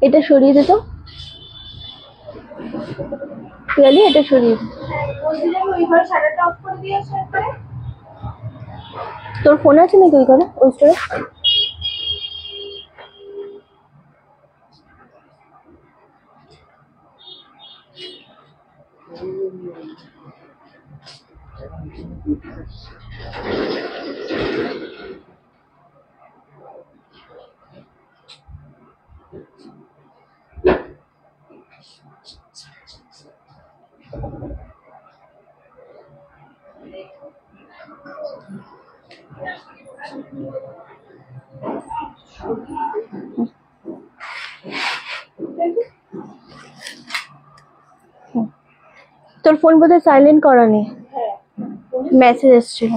এটা সরিয়ে দে তো, পিয়ালি এটা সরিয়ে দে। তোর ফোন আছে নাকি ওই ঘরে, ওই স্টোরে? তোর ফোন বোধহয় সাইলেন্ট করা নেই, মেসেজ এসেছিল।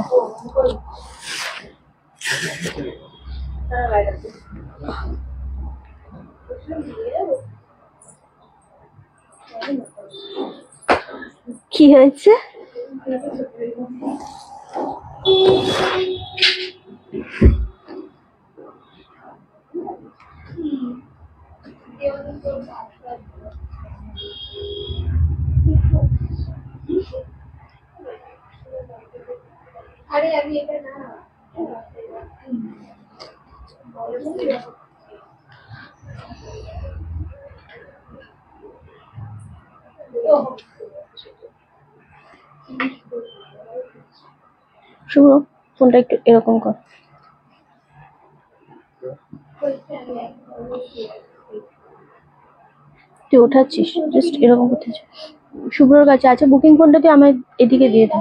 কি হয়েছে? अरे अभी ये ना শুভ, ফোনটা একটু এরকম কর। তুই ওঠাচ্ছিস, জাস্ট এরকম করতেছিস। শুভ্রর কাছে আছে বুকিং ফোনটা, তুই আমার এদিকে দিয়ে দে।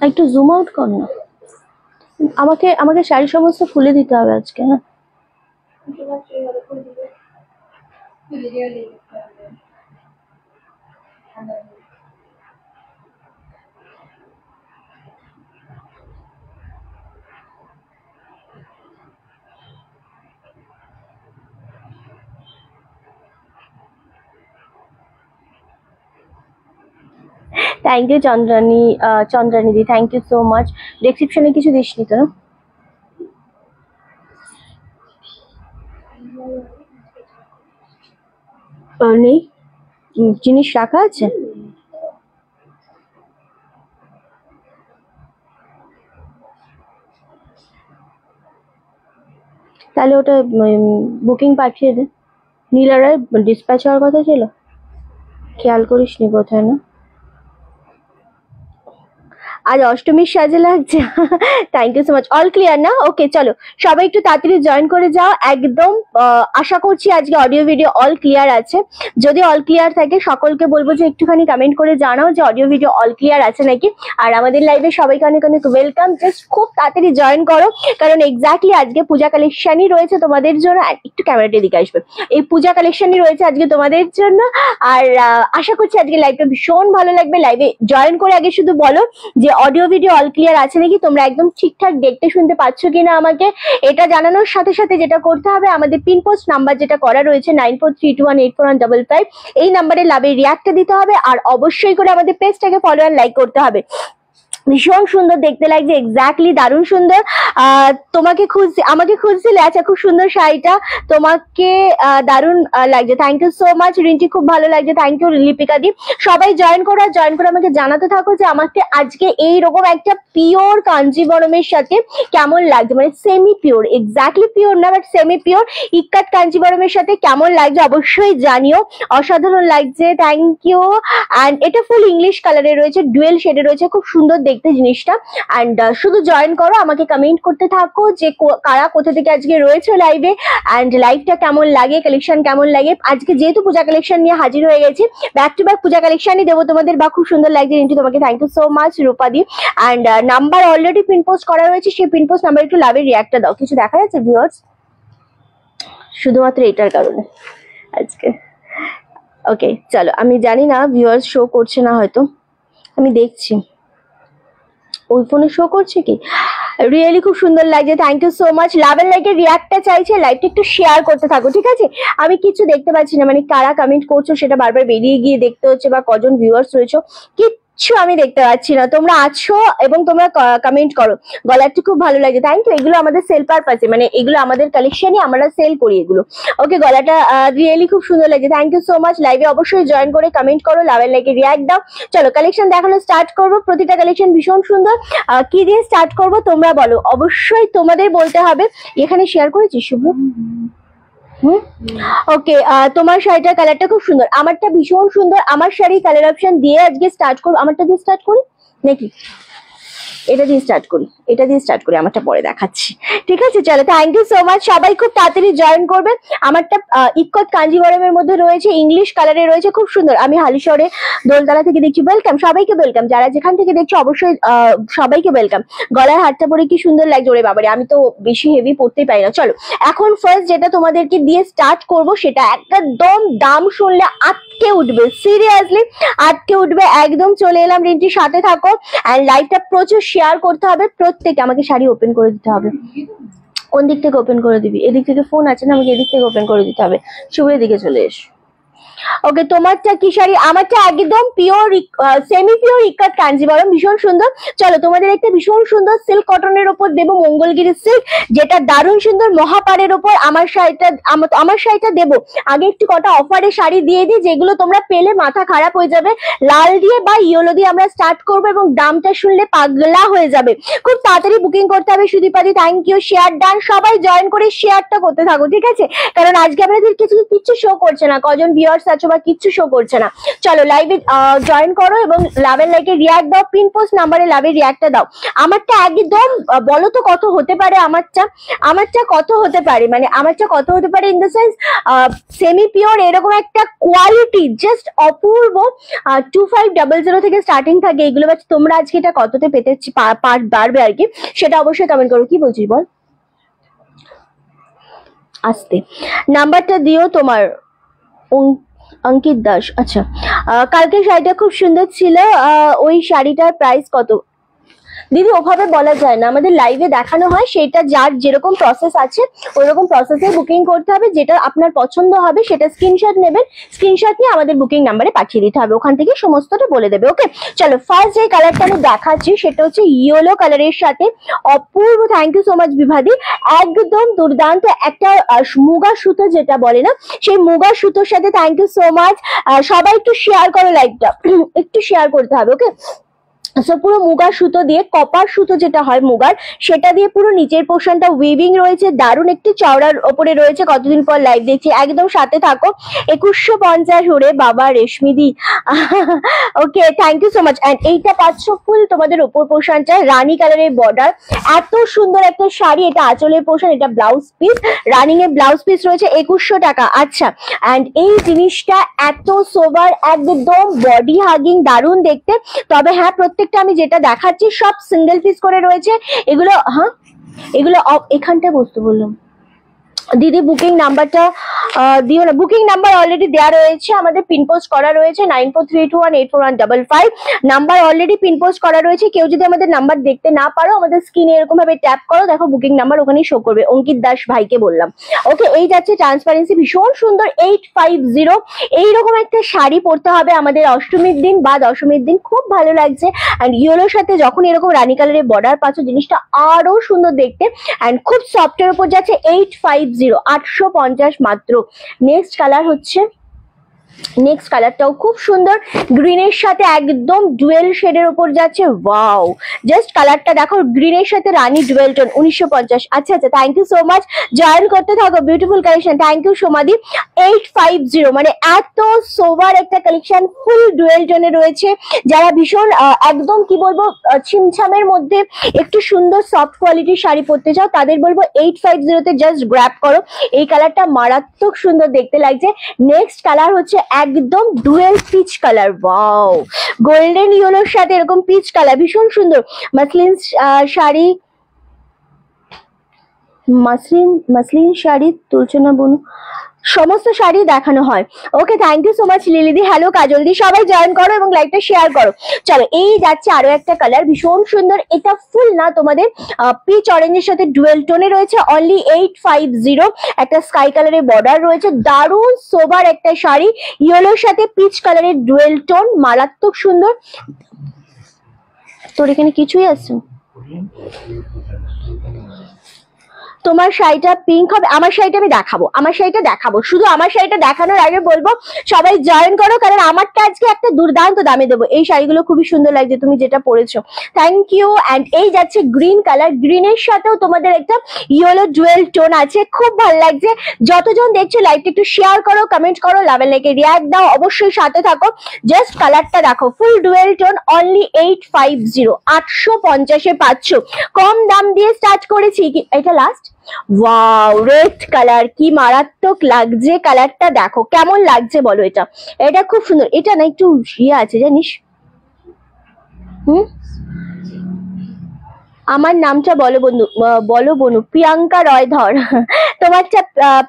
একটু জুম আউট কর না। আমাকে আমাকে শাড়ি সমস্ত খুলে দিতে হবে আজকে। হ্যাঁ, thank you Chandrani, Chandrani di, thank you so much. ডেসক্রিপশনে কিছু দিসনি তো না? নেই, জিনিস রাখা আছে। তাহলে ওটা বুকিং পাঠিয়ে দে। নীলারায় ডিসপ্যাচ হওয়ার কথা ছিল, খেয়াল করিসনি কোথায় না? আজ অষ্টমীর সাজে লাগছে। Thank you so much. All clear না? ওকে, চলো সবাই একটু তাড়াতাড়ি জয়েন করে যাও। একদম আশা করছি আজকে অডিও ভিডিও অল ক্লিয়ার আছে। যদি অল ক্লিয়ার থাকে সকলকে বলবো যে একটুখানি কমেন্ট করে জানাও যে অডিও ভিডিও অল ক্লিয়ার আছে নাকি। আর আমাদের লাইভে সবাইকে অনেক অনেক ওয়েলকাম। জাস্ট খুব তাড়াতাড়ি জয়েন করো, কারণ এক্স্যাক্টলি আজকে পূজা কালেকশনই রয়েছে তোমাদের জন্য। একটু ক্যামেরাটা দিকে আসবে। এই পূজা কালেকশনই রয়েছে আজকে তোমাদের জন্য। আর আশা করছি আজকে লাইভটা ভীষণ ভালো লাগবে। লাইভে জয়েন করে আগে শুধু বলো যে অডিও ভিডিও অল ক্লিয়ার আছে নাকি, তোমরা একদম ঠিকঠাক দেখতে শুনতে পাচ্ছ কিনা আমাকে এটা জানানোর সাথে সাথে যেটা করতে হবে, আমাদের পিন পোস্ট নাম্বার যেটা করা রয়েছে 9432184155, এই নাম্বারে লাভে রিয়াক্টটা দিতে হবে। আর অবশ্যই করে আমাদের পেজটাকে ফলো আর লাইক করতে হবে। ভীষণ সুন্দর দেখতে লাগছে, এক্স্যাক্টলি দারুণ সুন্দর। তোমাকে খুঁজছি, আমাকে খুঁজছিলে? আচ্ছা, খুব সুন্দর শাড়িটা, তোমাকে দারুণ লাগছে। Thank you so much Rinti, খুব ভালো লাগছে। Thank you Lipika di. সবাই জয়েন করো, আর জয়েন করে আমাকে জানাতে থাকো যে আমাকে আজকে এইরকম একটা পিওর কাঞ্জিবরমের সাথে কেমন লাগছে, মানে সেমি পিওর, এক্স্যাক্টলি পিওর না বাট সেমি পিওর ইক্কাট কাঞ্জিবরমের সাথে কেমন লাগছে অবশ্যই জানিও। অসাধারণ লাগছে, থ্যাংক ইউ। অ্যান্ড এটা ফুল ইংলিশ কালারে রয়েছে, ডুয়েল শেডে রয়েছে, খুব সুন্দর দেখতে জিনিসটা। অ্যান্ড শুধু জয়েন করো, আমাকে কমেন্ট করতে থাকো যে কারা কোথা থেকে আজকে রয়েছে লাইভে, অ্যান্ড লাইভটা কেমন লাগে, কালেকশন কেমন লাগে। আজকে যেহেতু পূজা কালেকশন নিয়ে হাজির হয়ে গেছি, ব্যাক টু ব্যাক পূজা কালেকশনই দেবো তোমাদের। বা খুব সুন্দর লাগছে রিন্টু, তোমাকে থ্যাংক ইউ সো মাচ রূপাদি। And number already pin post করা রয়েছে, সেই পিন পোস্ট নাম্বার একটু লাভের রিয়াক্টটা দাও। কিছু দেখা যাচ্ছে ভিউয়ার্স? শুধুমাত্র এটার কারণে আজকে। ওকে চলো, আমি জানি না ভিউয়ার্স শো করছে না হয়তো, আমি দেখছি ওই ফোনে শো করছে কি। রিয়েলি খুব সুন্দর লাগছে, thank you so much. Love and লাইকের রিয়াক্টটা চাইছে, লাইভটা একটু শেয়ার করতে থাকো, ঠিক আছে? আমি কিছু দেখতে পাচ্ছি না, মানে কারা কমেন্ট করছো সেটা বারবার বেরিয়ে গিয়ে দেখতে হচ্ছে, বা কজন ভিউয়ার্স রয়েছে কিচ্ছু আমি দেখতে পাচ্ছি না, তোমরা আছো এবং তোমরা কমেন্ট করো। গলাটা খুব ভালো লাগে, থ্যাংক ইউ। এগুলো আমাদের সেল পারপাসে, মানে এগুলো আমাদের কালেকশনই, আমরা সেল করি এগুলো। ওকে, গলাটা রিয়েলি খুব সুন্দর লাগে, থ্যাংক ইউ সো মাচ। লাইভে অবশ্যই জয়েন করে কমেন্ট করো, লাভের লাইকে রিয়াক্ট দাও। চলো কালেকশন দেখানো স্টার্ট করবো। প্রতিটা কালেকশন ভীষণ সুন্দর। কি দিয়ে স্টার্ট করবো তোমরা বলো, অবশ্যই তোমাদের বলতে হবে। এখানে শেয়ার করেছি শুভ? ওকে, তোমার শাড়িটার কালারটা খুব সুন্দর, আমারটা ভীষণ সুন্দর। আমার শাড়ি কালার অপশন দিয়ে আজকে স্টার্ট করবো। আমারটা দিয়ে স্টার্ট করি নাকি এটা দিয়ে স্টার্ট করি? এটা দিয়ে স্টার্ট করি, আমারটা পরে দেখাচ্ছি, ঠিক আছে? চলো, থ্যাংক ইউ সো মাচ। সবাই খুব তাড়াতাড়ি জয়েন করবে। আমারটা ইক্কত কাঞ্জিবরমের মধ্যে রয়েছে, ইংলিশ কালারে রয়েছে, খুব সুন্দর। আমি হালিশহরে দোলতলা থেকে দেখছি। ওয়েলকাম, সবাইকে ওয়েলকাম। যারা যেখান থেকে দেখছো অবশ্যই সবাইকে ওয়েলকাম। গলার হারটা পরে কি সুন্দর লাগছে, ওরে বাবারে, আমি তো বেশি হেভি পড়তেই পারি না। চলো, এখন ফার্স্ট যেটা তোমাদেরকে দিয়ে স্টার্ট করব, সেটা একদম দাম শুনলে আটকে উঠবে, সিরিয়াসলি আটকে উঠবে একদম। চলে এলাম রিন্টির সাথে থাকো, এন্ড লাইভটা প্রচুর শেয়ার করতে হবে প্রত্যেকে। আমাকে শাড়ি ওপেন করে দিতে হবে। কোন দিক থেকে ওপেন করে দিবি? এদিক থেকে ফোন আছে না, আমাকে এদিক থেকে ওপেন করে দিতে হবে। শুভের দিকে চলে এসো। ওকে, তোমারটা কি শাড়ি? আমারটা একদম পিওর সেমি পিওর ইক্কাত কাঞ্জিবরম, ভীষণ সুন্দর। চলো, তোমাদের একটা ভীষণ সুন্দর সিল্ক কটনের ওপর দেবো, মঙ্গলগিরি সিল্ক, যেটা দারুণ সুন্দর মহাপাড়ের ওপর। আমার শাড়িটা দেবো। আগে একটু কটা অফারে শাড়ি দিয়ে দিই, যেগুলো তোমরা পেলে মাথা খারাপ হয়ে যাবে। লাল দিয়ে বা ইয়েলো দিয়ে আমরা স্টার্ট করবো, এবং দামটা শুনলে পাগলা হয়ে যাবে। খুব তাড়াতাড়ি বুকিং করতে হবে। সুদীপাদি থ্যাংক ইউ, শেয়ার ডান। সবাই জয়েন করে শেয়ারটা করতে থাকো, ঠিক আছে? কারণ আজকে আমাদের কিচ্ছু শো করছে না, কজন ভিউয়ার্স আছো বা কিচ্ছু শো করছে না। চলো, লাইভে জয়েন করো এবং লাভের লাইকে রিয়াক্ট দাও। পিন পোস্ট নাম্বারে লাভের রিয়াক্টটা দাও। আমারটা একদম বলো তো কত হতে পারে? আমারটা কত হতে পারে, মানে আমারটা কত হতে পারে in the sense semi pure এরকম একটা কোয়ালিটি, জাস্ট অপূর্ব। 2500 থেকে স্টার্টিং থাকে এগুলো। বাট তোমরা আজকে এটা কততে পেতে পারবে আর কি, সেটা অবশ্যই কমেন্ট করো। কি বলছিস বল? আসতে নাম্বারটা দিও তোমার। অঙ্কিত দাস, আচ্ছা। কালকে শাড়িটা খুব সুন্দর ছিল। ওই শাড়িটার প্রাইস কত? দিদি ওভাবে বলা যায় না, আমাদের লাইভে দেখানো হয়, সেটা যার যেরকম প্রসেস আছে ওইরকম প্রসেসে বুকিং করতে হবে। যেটা আপনার পছন্দ হবে সেটা স্ক্রিনশট নেবেন, স্ক্রিনশট নিয়ে আমাদের বুকিং নাম্বারে পাঠিয়ে দিতে হবে, ওখান থেকে সমস্তটা বলে দেবে। ওকে, চলো ফার্স্ট যে কালারটা আমি দেখাচ্ছি সেটা হচ্ছে ইয়েলো কালারের সাথে অপূর্ব। থ্যাংক ইউ সো মাচ বিভাদি, একদম দুর্দান্ত একটা মুগা সুতো যেটা বলে না, সেই মুগা সুতোর সাথে। Thank you so much. সবাই একটু শেয়ার করো লাইভটা, একটু শেয়ার করতে হবে। ওকে, পুরো মুগার সুতো দিয়ে, কপার সুতো যেটা হয় মুগার, সেটা দিয়ে পুরো নিচের পোর্শনটা উইভিং রয়েছে, দারুণ একটি চওড়ার ওপরে রয়েছে। কতদিন পর লাইভ দেখছি, একদম সাথে থাকো। 2150 ওরে বাবা রেশমিদি, okay thank you so much. And এইটা পাচ্ছ ফুল তোমাদের ওপর পোর্শনটা রানী কালারের বর্ডার, এত সুন্দর একটা শাড়ি। এটা আঁচলের পোর্শন, এটা ব্লাউজ পিস, রানিং এর ব্লাউজ পিস রয়েছে 2100 টাকা। আচ্ছা, এন্ড এই জিনিসটা এত সোবার, একদম বডি হাগিং, দারুণ দেখতে। তবে হ্যাঁ, প্রত্যেকটা আমি যেটা দেখাচ্ছি সব সিঙ্গেল পিস করে রয়েছে এগুলো। হ্যাঁ, এগুলো এখানটা বসতে বললাম। দিদি বুকিং নাম্বারটা দিও না। বুকিং নাম্বার অলরেডি দেওয়া রয়েছে, আমাদের পিন পোস্ট করা রয়েছে 9432184155 নাম্বার অলরেডি পিন পোস্ট করা রয়েছে। কেউ যদি আমাদের নাম্বার দেখতে না পারো, আমাদের স্ক্রিনে এরকম ভাবে ট্যাপ করো, দেখো বুকিং নাম্বার ওখানেই শো করবে। অঙ্কিত দাস ভাইকে বললাম। ওকে, এই যাচ্ছে ট্রান্সপারেন্সি, ভীষণ সুন্দর 850। এইরকম একটা শাড়ি পরতে হবে আমাদের অষ্টমীর দিন বা দশমীর দিন, খুব ভালো লাগছে। অ্যান্ড ইয়েলোর সাথে যখন এরকম রানী কালারের বর্ডার পাচ্ছ, জিনিসটা আরো সুন্দর দেখতে। অ্যান্ড খুব সফটের উপর যাচ্ছে 850, 850 মাত্র। নেক্সট কালার হচ্ছে, নেক্সট কালারটাও খুব সুন্দর, গ্রিনের সাথে একদম ডুয়েল শেডের উপর যাচ্ছে। ওয়াও, জাস্ট কালারটা দেখো, গ্রিনের সাথে রানী ডুয়েল টোন, 1950। আচ্ছা আচ্ছা, thank you so much, join করতে থাকো। বিউটিফুল কালেকশন, থ্যাংক ইউ সোমাদি। 850 মানে এত সোবার একটা কালেকশন, ফুল ডুয়েল টোনে রয়েছে। যারা ভীষণ একদম কি বলবো ছিমছামের মধ্যে একটু সুন্দর সফট কোয়ালিটির শাড়ি পরতে চাও, তাদের বলবো 850 তে জাস্ট গ্র্যাব করো। এই কালারটা মারাত্মক সুন্দর দেখতে লাগছে। নেক্সট কালার হচ্ছে একদম dual peach colour. Wow, golden ইয়েলোর সাথে এরকম পিচ কালার, ভীষণ সুন্দর। মাসলিন শাড়ি, মাসলিন শাড়ি তুলছে না বোন, সমস্ত শাড়ি দেখানো হয়। Okay, thank you so much লিলিদি। হ্যালো কাজল দি, সবাই জয়েন করো এবং লাইভটা শেয়ার করো। চলো, এই যাচ্ছে আরো একটা কালার, ভীষণ সুন্দর। এটা ফুল না, তোমাদের পিচ অরেঞ্জের সাথে ডুয়েল টোনে রয়েছে, অনলি 850। একটা স্কাই কালারের বর্ডার রয়েছে, দারুণ সোবার একটা শাড়ি, ইয়েলোর সাথে পিচ কালারের ডুয়েল টোন, মারাত্মক সুন্দর। তোর এখানে কিছুই আছে? তোমার শাড়িটা পিঙ্ক হবে, আমার শাড়িটা আমি দেখাবো, আমার শাড়িটা দেখাবো। শুধু আমার শাড়িটা দেখানোর আগে বলবো সবাই জয়েন করো, কারণ আমারটা আজকে একটা দুর্দান্ত দামে দেবো। এই শাড়িগুলো খুবই সুন্দর লাগছে তুমি যেটা পরেছো, থ্যাংক ইউ। অ্যান্ড এই যাচ্ছে গ্রিন কালার, গ্রিনের সাথেও তোমাদের একটা ইয়েলো ডুয়েল টোন আছে, খুব ভালো লাগছে। যতজন দেখছো লাইভটা একটু শেয়ার করো, কমেন্ট করো, লাভের লাইকে রিয়াক্ট দাও, অবশ্যই সাথে থাকো। জাস্ট কালারটা দেখো, ফুল ডুয়েল টোন, অনলি 850, 850-এ পাচ্ছ। কম দাম দিয়ে স্টার্ট করেছি, এটা লাস্ট। ওয়াও, রেড কালার, কি মারাত্মক লাগছে কালারটা, দেখো কেমন লাগছে বলো। এটা এটা খুব সুন্দর, এটা না একটু ইয়ে আছে জানিস। আমার নামটা বলো বন্ধু, বলো বনু, প্রিয়াঙ্কা রয় ধর। তোমারটা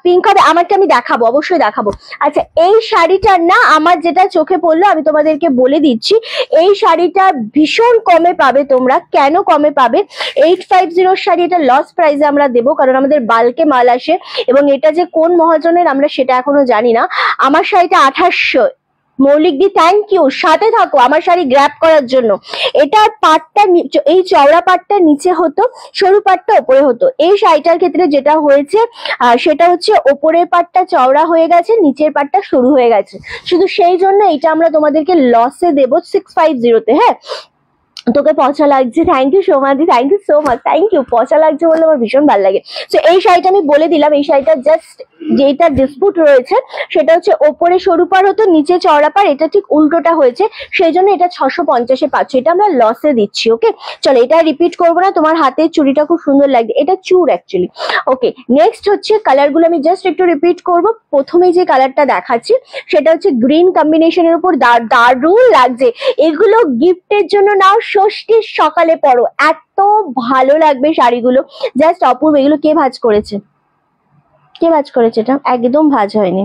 পিঙ্ক হবে, আমারটা আমি দেখাবো, অবশ্যই দেখাবো। আচ্ছা, এই শাড়িটার না আমার যেটা চোখে পড়লো আমি তোমাদেরকে বলে দিচ্ছি। এই শাড়িটা ভীষণ কমে পাবে তোমরা। কেন কমে পাবে? 850 শাড়ি, এটা লস প্রাইসে আমরা দেবো, কারণ আমাদের বাল্কে মাল আসে, এবং এটা যে কোন মহাজনের আমরা সেটা এখনো জানি না। আমার শাড়িটা 2800। মৌলিক দি থ্যাংক ইউ, সাথে থাকো আমার শাড়ি গ্র্যাব করার জন্য। এটা পাটটা, এই চওড়া পাটটা নিচে হতো, সরু পাটটা ওপরে হতো। এই শাড়িটার ক্ষেত্রে যেটা হয়েছে সেটা হচ্ছে ওপরের পাটটা চওড়া হয়ে গেছে, নিচের পাটটা সরু হয়ে গেছে। শুধু সেই জন্য এটা আমরা তোমাদেরকে লসে দেবো 650-তে। হ্যাঁ, তোকে পচা লাগছে, থ্যাংক ইউ সোমাদি, thank you so much, thank you. পচা লাগছে বলে আমার ভীষণ ভালো লাগে। তো এই শাড়িটা আমি বলে দিলাম, এই শাড়িটা জাস্ট যেটা ডিসপুট রয়েছে সেটা হচ্ছে ওপরে সরু পাড় হতো, নিচে চওড়া পাড়, এটা ঠিক উল্টোটা হয়েছে, সেই জন্য এটা 650-এ পাচ্ছ। এটা আমরা লসে দিচ্ছি। ওকে চলো, এটা রিপিট করবো না। তোমার হাতের চুড়িটা খুব সুন্দর লাগছে, এটা চুর অ্যাকচুয়ালি। ওকে, নেক্সট হচ্ছে কালারগুলো আমি জাস্ট একটু রিপিট করবো। প্রথমে যে কালারটা দেখাচ্ছি সেটা হচ্ছে গ্রিন কম্বিনেশনের উপর, দারুণ লাগছে। এগুলো গিফটের জন্য নাও, ষষ্ঠীর সকালে পরো, এত ভালো লাগবে শাড়িগুলো, জাস্ট অপূর্ব। এগুলো কে ভাঁজ করেছে? কে ভাঁজ করেছে? এটা একদম ভাঁজ হয়নি,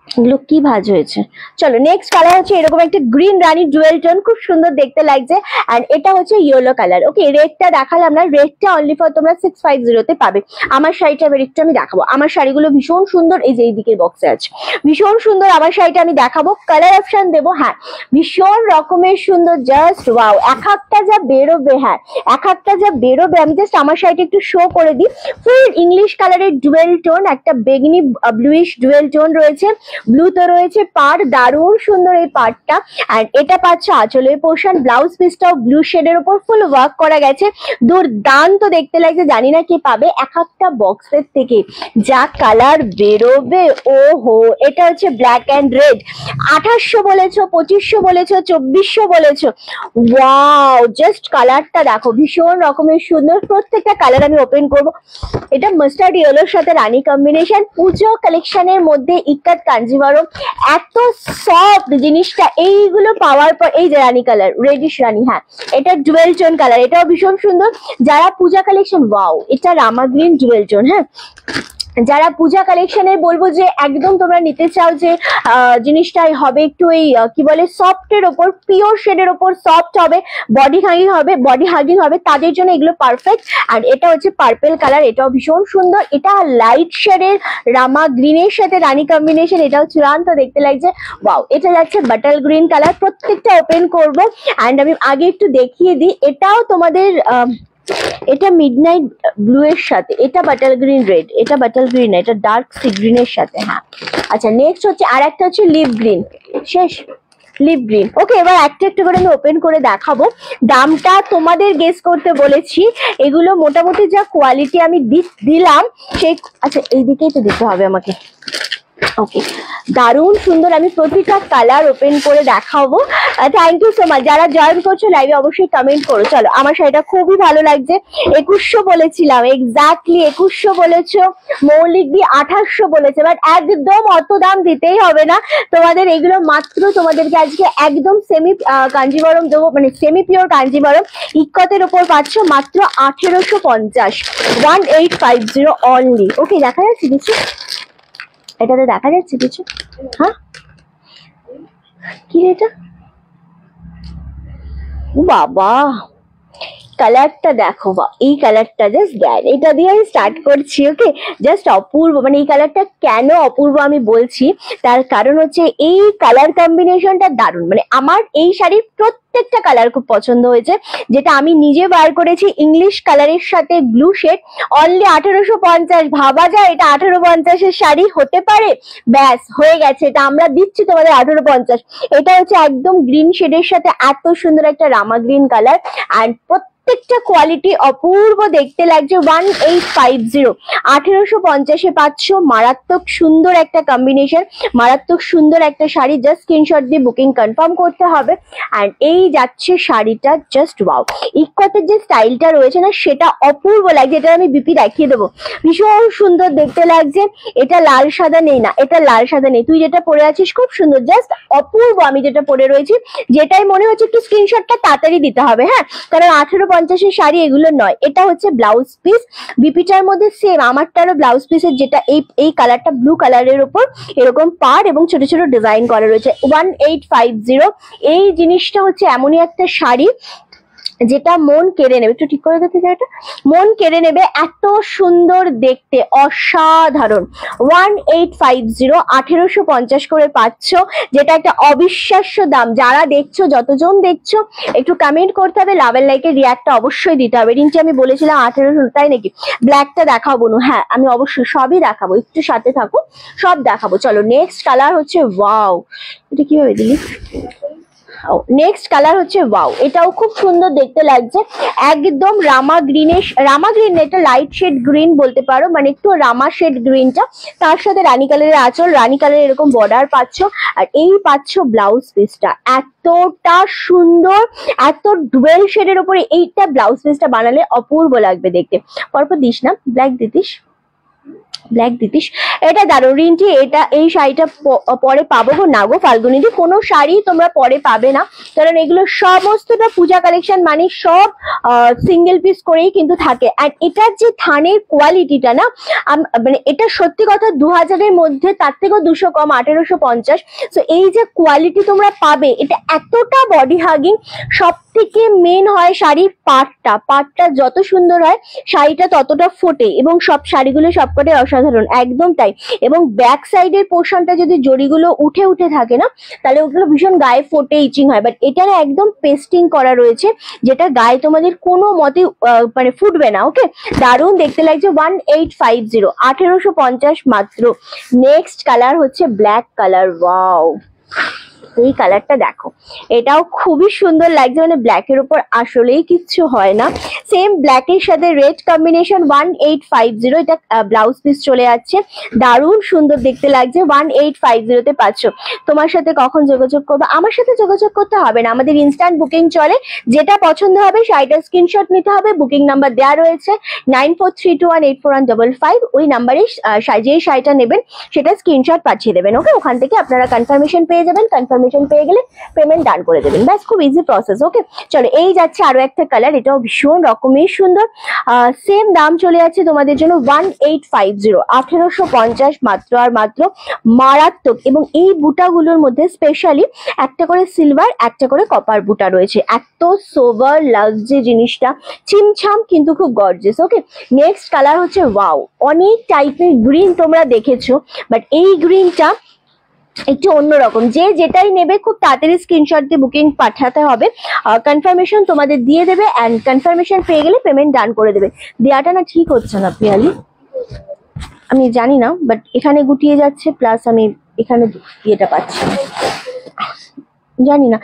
এগুলো কি ভাঁজ হয়েছে। চলো, নেক্সট কালার হচ্ছে এরকম একটা গ্রিন রানী ডুয়েল টোন, খুব সুন্দর দেখতে লাগছে। এন্ড এটা হচ্ছে ইয়েলো কালার। ওকে, রেডটা দেখালাম না, রেডটা অনলি ফর তোমরা 650-তে পাবে। আমার শাড়িটা একটু আমি দেখাবো। আমার শাড়িগুলো ভীষণ সুন্দর, এই যে এই দিকের বক্সে আছে, ভীষণ সুন্দর। আমার শাড়িটা আমি দেখাবো, কালার অপশন দেবো। হ্যাঁ, ভীষণ রকমের সুন্দর, জাস্ট ওয়াও। এক একটা যা বেরোবে, হ্যাঁ এক একটা যা বেরোবে। আমি জাস্ট আমার শাড়িটা একটু শো করে দিই। ফুল ইংলিশ কালারের ডুয়েল টোন, একটা বেগনি ব্লুইশ ডুয়েল টোন রয়েছে, ব্লু তো রয়েছে, পাড় দারুণ সুন্দর এই পাড়টা। এন্ড এটা পাচ্ছ আঁচলের পোর্শন, ব্লাউজ পিসটাও ব্লু শেডের উপর ফুল ওয়ার্ক করা গেছে, দুর্দান্ত দেখতে লাগছে। জানি না কি পাবে, এক একটা বক্সের থেকে যা কালার বেরোবে, ও হো। এটা হচ্ছে ব্ল্যাক অ্যান্ড রেড, 2800 বলেছো, 2500 বলেছো, 2400 বলেছো। ওয়াও, জাস্ট কালারটা দেখো, ভীষণ রকমের সুন্দর। প্রত্যেকটা কালার আমি ওপেন করব। এটা মাস্টার্ড ইয়েলোর সাথে রানী কম্বিনেশন, পুজো কালেকশনের মধ্যে ইক্কাত কাঞ্জিভারম, এত সফট জিনিসটা। এইগুলো পাওয়ার পর, এই যে রানী কালার, রেডিশ রানী, হ্যাঁ এটা ডুয়েল টোন কালার, এটাও ভীষণ সুন্দর। যারা পূজা কালেকশন, ওয়াও এটা রামা গ্রিন ডুয়েল টোন। হ্যাঁ, যারা পূজা কালেকশনের বলবো যে একদম তোমরা নিতে চাও যে জিনিসটাই হবে একটু এই কি বলে সফটের ওপর, পিওর শেডের ওপর সফট হবে, বডি হাগিং হবে, তাদের জন্য এগুলো পারফেক্ট। আর এটা হচ্ছে পার্পেল কালার, এটাও ভীষণ সুন্দর। এটা লাইট শেডের রামা গ্রিনের সাথে রানী কম্বিনেশন, এটাও চূড়ান্ত দেখতে লাগছে। ওয়াও, এটা যাচ্ছে বাটাল গ্রিন কালার। প্রত্যেকটা ওপেন করব। অ্যান্ড আমি আগে একটু দেখিয়ে দিই, এটাও তোমাদের এটা মিডনাইট ব্লু এর সাথে, এটা বাটাল গ্রিন রেড, এটা বাটাল গ্রিন, এটা ডার্ক সি গ্রিনের সাথে। হ্যাঁ, আচ্ছা নেক্সট হচ্ছে আর একটা হচ্ছে লিপ গ্রিন, শেষ লিপ গ্রিন। ওকে, এবার একটা একটা করে আমি ওপেন করে দেখাবো। দামটা তোমাদের গেস করতে বলেছি। এগুলো মোটামুটি যা কোয়ালিটি আমি দিলাম সেই, আচ্ছা এইদিকেই তো দিতে হবে আমাকে। ওকে, দারুণ সুন্দর। আমি প্রতিটা কালার ওপেন করে দেখাবো। Thank you so much. যারা জয়েন করছো লাইভে অবশ্যই কমেন্ট করো। চলো, আমার শাড়িটা খুবই ভালো লাগছে। 2100 বলেছিলাম, এক্স্যাক্টলি 2100 বলেছো। মৌলিক দি 2800 বলেছে, বাট একদম অত দাম দিতেই হবে না তোমাদের। এগুলো মাত্র তোমাদেরকে আজকে একদম সেমি কাঞ্জিবরম দেবো, মানে সেমি পিওর কাঞ্জিবরম ইক্কতের উপর পাচ্ছ মাত্র 1850, 1850 অনলি। ওকে, দেখা যাচ্ছে কিছু? এটাতে দেখা যাচ্ছে কিছু? হ্যাঁ, কি এটা? বাবা, কালারটা দেখো, বা এই কালারটা জাস্ট দেন, এটা দিয়ে আমি স্টার্ট করছি। ওকে, জাস্ট অপূর্ব। মানে এই কালারটা কেন অপূর্ব আমি বলছি, তার কারণ হচ্ছে এই কালার কম্বিনেশনটা দারুণ। মানে আমার এই শাড়ির প্রত্যেকটা কালার খুব পছন্দ হয়েছে। যেটা আমি নিজে বার করেছি ইংলিশ কালারের সাথে ব্লু শেড, অনলি 1850। ভাবা যায় এটা 1850-এর শাড়ি হতে পারে? ব্যাস হয়ে গেছে, এটা আমরা দিচ্ছি তোমাদের 1850। এটা হচ্ছে একদম গ্রিন শেডের সাথে এত সুন্দর একটা রামা গ্রিন কালার, অ্যান্ড প্রত্যেকটা কোয়ালিটি অপূর্ব দেখতে লাগছে। 1850, 1850-এ পাচ্ছ। মারাত্মক সুন্দর একটা কম্বিনেশন, মারাত্মক সুন্দর একটা শাড়ি। জাস্ট স্ক্রিনশট দিয়ে বুকিং কনফার্ম করতে হবে। অ্যান্ড এই যাচ্ছে শাড়িটা, জাস্ট ওয়াও। ইকতের যে স্টাইলটা রয়েছে না, সেটা অপূর্ব লাগছে। এটা আমি বিপি দেখিয়ে দেবো, ভীষণ সুন্দর দেখতে লাগছে। এটা লাল সাদা নেই, না এটা লাল সাদা নেই, তুই যেটা পরে আছিস খুব সুন্দর, জাস্ট অপূর্ব। আমি যেটা পরে রয়েছি, যেটাই মনে হচ্ছে একটু স্ক্রিনশটটা তাড়াতাড়ি দিতে হবে, হ্যাঁ, কারণ 1850-এর শাড়ি এগুলো নয়। এটা হচ্ছে ব্লাউজ পিস, বিপিটার মধ্যে সেম আমারটারও ব্লাউজ পিসের, যেটা এই কালারটা ব্লু কালারের উপর এরকম পার এবং ছোট ছোট ডিজাইন করা রয়েছে। 1850। এই জিনিসটা হচ্ছে এমনই একটা শাড়ি যেটা মন কেড়ে নেবে। একটু ঠিক করে দিতে চাই, এটা মন কেড়ে নেবে, এত সুন্দর দেখতে, অসাধারণ। 1850, 1850 করে পাচ্ছ, যেটা একটা অবিশ্বাস্য দাম। যারা দেখছো, যতজন দেখছো, একটু কমেন্ট করতে হবে, লাভ এন্ড লাইকের রিয়াক্টটা অবশ্যই দিতে হবে। রিঞ্চি আমি বলেছিলাম 1800, তাই নাকি? ব্ল্যাকটা দেখাবো না? হ্যাঁ আমি অবশ্যই সবই দেখাবো, একটু সাথে থাকো, সব দেখাবো। চলো নেক্সট কালার হচ্ছে ওয়াও। এটা কিভাবে দিলি? নেক্সট কালার হচ্ছে ওয়াও, এটাও খুব সুন্দর দেখতে লাগছে। একদম রামা গ্রিনেশ, রামা গ্রিন, এটা লাইট শেড গ্রিন বলতে পারো, মানে একটু রামা শেড গ্রিনটা, তার সাথে রানী কালারের আঁচল, রানী কালারের এরকম বর্ডার পাচ্ছ, আর এই পাচ্ছ ব্লাউজ পিসটা। এতটা সুন্দর, এত ডুয়েল শেডের উপরে এইটা ব্লাউজ পিসটা বানালে অপূর্ব লাগবে দেখতে। পরপর দিস না, ব্ল্যাক দিতিস, ব্ল্যাক দিতিস। এটা দারুণ রিন্টি, এটা এই শাড়িটা পরে পাবো গো না গো ফাল্গুনিদি, কোনো শাড়ি তোমরা পরে পাবে না, কারণ এগুলো সমস্তটা পূজা কালেকশন, মানে সব সিঙ্গেল পিস করেই কিন্তু থাকে। আর এটার যে থানের কোয়ালিটিটা না, মানে এটা সত্যি কথা 2000-এর মধ্যে, তার থেকেও 200 কম, 1850। তো এই যে কোয়ালিটি তোমরা পাবে, এটা এতটা বডি হাগিং। সব থেকে মেন হয় শাড়ির পাটটা যত সুন্দর হয়, শাড়িটা ততটা ফোটে, এবং সব শাড়িগুলো সবকটাই অসাধারণ, একদম তাই। এবং ব্যাক সাইডের পোর্শনটা যদি জড়িগুলো উঠে উঠে থাকে না, তাহলে ওগুলো ভীষণ গায়ে ফোটে, ইচিং হয়। বাট এটা না একদম পেস্টিং করা রয়েছে, যেটা গায়ে তোমাদের কোনো মতে মানে ফুটবে না। ওকে, দারুণ দেখতে লাগছে। 1850, 1850 মাত্র। নেক্সট কালার হচ্ছে ব্ল্যাক কালার। ওয়াও, এই কালারটা দেখো, এটাও খুবই সুন্দর লাগছে, মানে ব্ল্যাকের উপর আসলেই কিচ্ছু হয় না। সেম ব্ল্যাকের সাথে রেড কম্বিনেশন। 1850, এটা ব্লাউজ পিস চলে যাচ্ছে, দারুণ সুন্দর দেখতে লাগছে। 1850-তে পাচ্ছ। তোমার সাথে কখন যোগাযোগ করবো? আমার সাথে যোগাযোগ করতে হবে না, আমাদের ইনস্ট্যান্ট বুকিং চলে। যেটা পছন্দ হবে শাড়িটার স্ক্রিনশট নিতে হবে, বুকিং নাম্বার দেওয়া রয়েছে 9432184155। ওই নাম্বারে যে শাড়িটা নেবেন সেটা স্ক্রিনশট পাঠিয়ে দেবেন। ওকে, ওখান থেকে আপনারা কনফার্মেশন পেয়ে যাবেন, কনফার্মেশন পেয়ে গেলে পেমেন্ট ডান করে দেবেন, ব্যাস, খুব ইজি প্রসেস। ওকে, চলো এই যাচ্ছে আরো একটা কালার, এটাও ভীষণ রকমের সুন্দর। সেম দাম চলে যাচ্ছে তোমাদের জন্য 1850, 1850 মাত্র আর মাত্র। মারাত্মক। এবং এই বুটাগুলোর মধ্যে স্পেশালি একটা করে সিলভার, একটা করে কপার বুটা রয়েছে। এত সোভার লাগছে জিনিসটা, চিমছাম কিন্তু খুব গর্জিয়াস। ওকে, নেক্সট কালার হচ্ছে ওয়াও। অনেক টাইপের গ্রিন তোমরা দেখেছো, বাট এই গ্রিনটা একটু অন্যরকম। যে যেটাই নেবে খুব তাড়াতাড়ি স্ক্রিনশট দিয়ে বুকিং পাঠাতে হবে, কনফার্মেশন তোমাদের দিয়ে দেবে, অ্যান্ড কনফার্মেশন পেয়ে গেলে পেমেন্ট ডান করে দেবে। দেওয়াটা না ঠিক হচ্ছে না পিয়ালি, আমি জানি না, বাট এখানে গুটিয়ে যাচ্ছে, প্লাস আমি এখানে ইয়েটা পাচ্ছি, জানি না।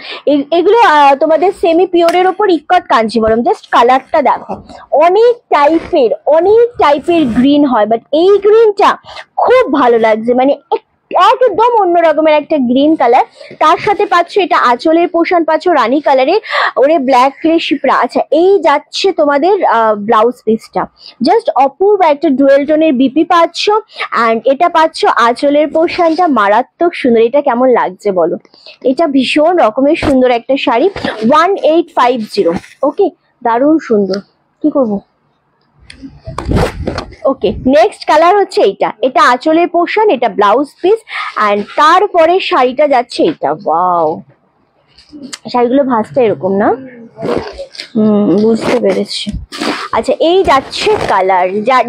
এগুলো তোমাদের সেমি পিওরের ওপর ইক্কত কাঞ্জিবরম। জাস্ট কালারটা দেখো, অনেক টাইপের গ্রিন হয়, বাট এই গ্রিনটা খুব ভালো লাগছে, মানে একদম অন্য রকমের একটা গ্রিন কালার। তার সাথে পাচ্ছ এটা আঁচলের পোর্শন পাচ্ছ রানী কালারে, ওরে ব্ল্যাক শিপ্রা। আচ্ছা, এই যাচ্ছে তোমাদের ব্লাউজ পিসটা, জাস্ট অপূর্ব একটা ডুয়েল টোনের বিপি পাচ্ছ, অ্যান্ড এটা পাচ্ছ আঁচলের পোর্শনটা, মারাত্মক সুন্দর। এটা কেমন লাগছে বলো? এটা ভীষণ রকমের সুন্দর একটা শাড়ি। 1850। ওকে, দারুণ সুন্দর। কি করবো? ওকে, নেক্সট কালার হচ্ছে এইটা, এটা আঁচলের পোর্শন, এটা ব্লাউজ পিস, অ্যান্ড তারপরে শাড়িটা যাচ্ছে এটা। ওয়াও, শাড়িগুলো ভাঁজটা এরকম না, বুঝতে পেরেছি। আচ্ছা, এই যাচ্ছে কালার,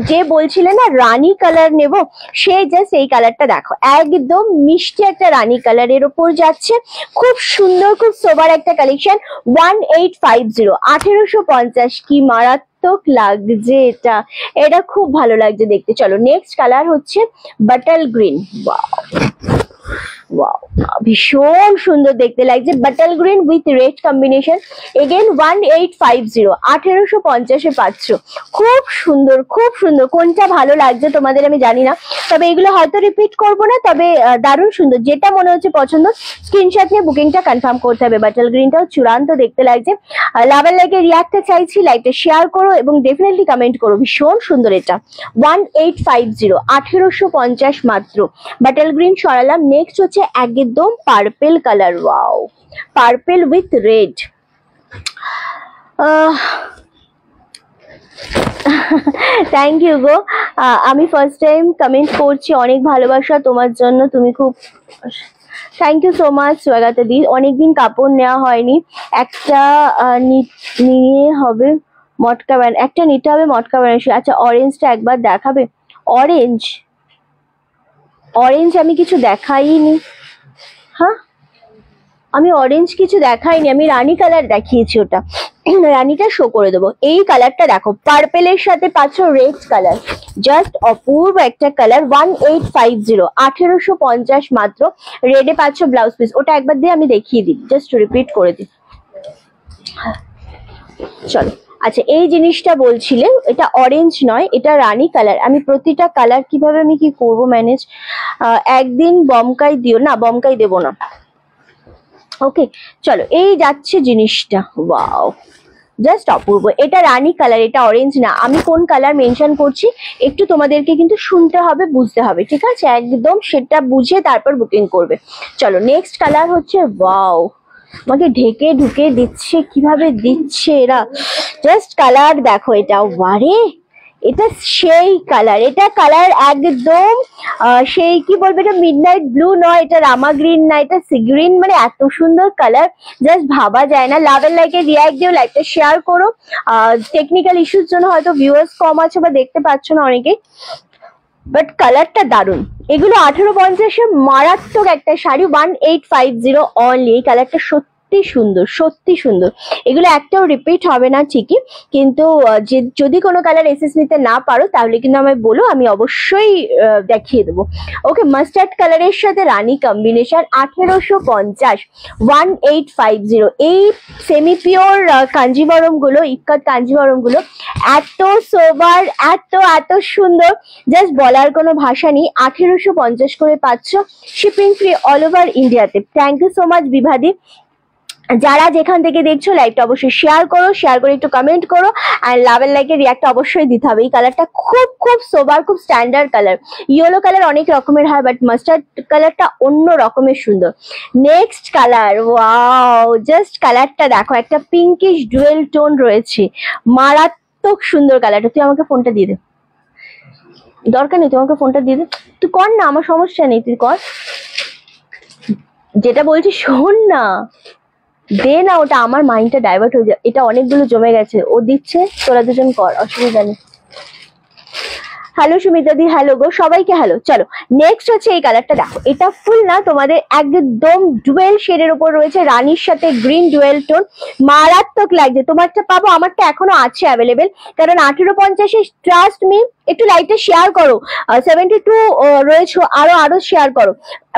যে বলছিলে না রানী কালার নেব, সে জাস্ট এই কালারটা দেখো, একদম মিষ্টি একটা রানী কালারের ওপর যাচ্ছে, খুব সুন্দর, খুব সোবার একটা কালেকশন। 1850, 1850, কি মারাত্মক লাগছে এটা, এটা খুব ভালো লাগছে দেখতে। চলো নেক্সট কালার হচ্ছে বাটল গ্রিন। ওয়াও, ভীষণ সুন্দর দেখতে লাগছে, bottle green with red combination. Again 1850, 1850-এ পাচ্ছ। খুব সুন্দর, খুব সুন্দর। কোনটা ভালো লাগছে তোমাদের আমি জানি না, তবে এগুলো হয়তো রিপিট করবো না, তবে দারুণ সুন্দর। যেটা মনে হচ্ছে পছন্দ স্ক্রিনশট নিয়ে বুকিংটা কনফার্ম করতে হবে। বাটল গ্রিনটাও চূড়ান্ত দেখতে লাগছে। লাভ এন্ড লাইকের রিয়াক্টটা চাইছি, লাইকটা শেয়ার করো এবং ডেফিনেটলি কমেন্ট করো। ভীষণ সুন্দর এটা। 1850, 1850 মাত্র। Bottle green সরালাম। নেক্সট হচ্ছে একদম purple colour. Wow, purple with red. Thank you গো। আমি ফার্স্ট টাইম কমেন্ট করছি, অনেক ভালোবাসা তোমার জন্য, তুমি খুব, থ্যাংক ইউ সো মাচ সোয়াগাতা দি। অনেকদিন কাপড় নেওয়া হয়নি, একটা নিয়ে হবে মটকা বানানো, একটা নিতে হবে মটকা বানানো। আচ্ছা, অরেঞ্জটা একবার দেখাবে? অরেঞ্জ, অরেঞ্জ আমি কিছু দেখাইনি। হ্যাঁ, আমি অরেঞ্জ কিছু দেখাইনি, আমি রানী কালার দেখিয়েছি, ওটা রানীটা শো করে দেবো। এই কালারটা দেখো, পার্পেলের সাথে পাচ্ছ রেড কালার, জাস্ট অপূর্ব একটা কালার। 1850, 1850 মাত্র। রেডে পাচ্ছ ব্লাউজ পিস, ওটা একবার দিয়ে আমি দেখিয়ে দিই, জাস্ট রিপিট করে দিই। চলো, আচ্ছা এই জিনিসটা বলছিলে, এটা অরেঞ্জ নয়, এটা রানী কালার। আমি প্রতিটা কালার কিভাবে আমি কি করবো ম্যানেজ, একদিন বমকাই দিও না, বমকাই দেবো না। ওকে, চলো এই যাচ্ছে জিনিসটা। ওয়াও, জাস্ট অপূর্ব। এটা রানী কালার, এটা অরেঞ্জ না। আমি কোন কালার মেনশন করছি একটু তোমাদেরকে কিন্তু শুনতে হবে, বুঝতে হবে, ঠিক আছে? একদম সেটা বুঝে তারপর বুকিং করবে। চলো নেক্সট কালার হচ্ছে, ওয়াও, আমাকে ঢেকে ঢুকে দিচ্ছে, কিভাবে দিচ্ছে এরা, জাস্ট কালার দেখো এটা। ওয়ারে, এটা সেই কালার, এটা কালার একদম সেই কি বলবো, এটা মিডনাইট ব্লু নয়, এটা রামা গ্রিন না, এটা সি গ্রিন, মানে এত সুন্দর কালার, জাস্ট ভাবা যায় না। লাভ এন্ড লাইকে রিয়াক্ট দিও, লাইকটা শেয়ার করো। টেকনিক্যাল ইস্যুর জন্য হয়তো ভিউয়ার্স কম আছে বা দেখতে পাচ্ছ না অনেকে, বাট কালারটা দারুন। এগুলো 1850-এ মারাত্মক একটা শাড়ি। 1850 অনলি। এই কালারটা সত্যি সুন্দর, সত্যি সুন্দর। এগুলো একটাও রিপিট হবে না ঠিকই, কিন্তু যদি কোনো কালার এসএস নিতে না পারো তাহলে কিন্তু আমায় বলো, আমি অবশ্যই দেখিয়ে দেবো। ওকে, মাস্টার্ড কালারের সাথে রানী কম্বিনেশন। 1850, 1850। এই সেমি পিওর কাঞ্জিবরম গুলো, ইক্কাত কাঞ্জিবরম গুলো এত সোবার, এত এত সুন্দর, জাস্ট বলার কোনো ভাষা নেই। 1850 করে পাচ্ছ, শিপিং ফ্রি অল ওভার ইন্ডিয়াতে। থ্যাংক ইউ সো মাচ বিভাদি। যারা যেখান থেকে দেখছো লাইভটা অবশ্যই শেয়ার করো, শেয়ার করে একটু কমেন্ট করো, আর লাভ এন্ড লাইকের রিয়াক্ট অবশ্যই দিতে হবে। এই কালারটা খুব খুব সোবার, খুব স্ট্যান্ডার্ড কালার। ইয়েলো কালার অনেক রকমের হয়, বাট মাস্টার্ড কালারটা অন্য রকমের সুন্দর। নেক্সট কালার, ওয়াও, জাস্ট কালারটা দেখো, একটা পিঙ্কিশ ডুয়েল টোন রয়েছে, মারাত্মক সুন্দর কালারটা। তুই আমাকে ফোনটা দিয়ে দে, দরকার নেই, তোমাকে ফোনটা দিয়ে দে, তুই কর না, আমার সমস্যা নেই, তুই কর, যেটা বলছি শোন না, দে না, ওটা আমার মাইন্ডটা ডাইভার্ট হয়ে যায়। এটা অনেকগুলো জমে গেছে, ও দিচ্ছে, তোরা দুজন কর, অসুবিধা নেই। হ্যালো সুমিতা দি, হ্যালো গো, সবাইকে হ্যালো। চলো নেক্সট হচ্ছে এই কালারটা দেখো, এটা ফুল না তোমাদের একদম ডুয়েল শেডের উপর রয়েছে, রানীর সাথে গ্রিন ডুয়েল টোন, মারাত্মক লাগছে। তোমারটা পাবো, আমারটা এখনো আছে অ্যাভেলেবেল, কারণ 1850-এ ট্রাস্ট মি। একটু লাইভটা শেয়ার করো, 72 রয়েছে, আরো শেয়ার করো।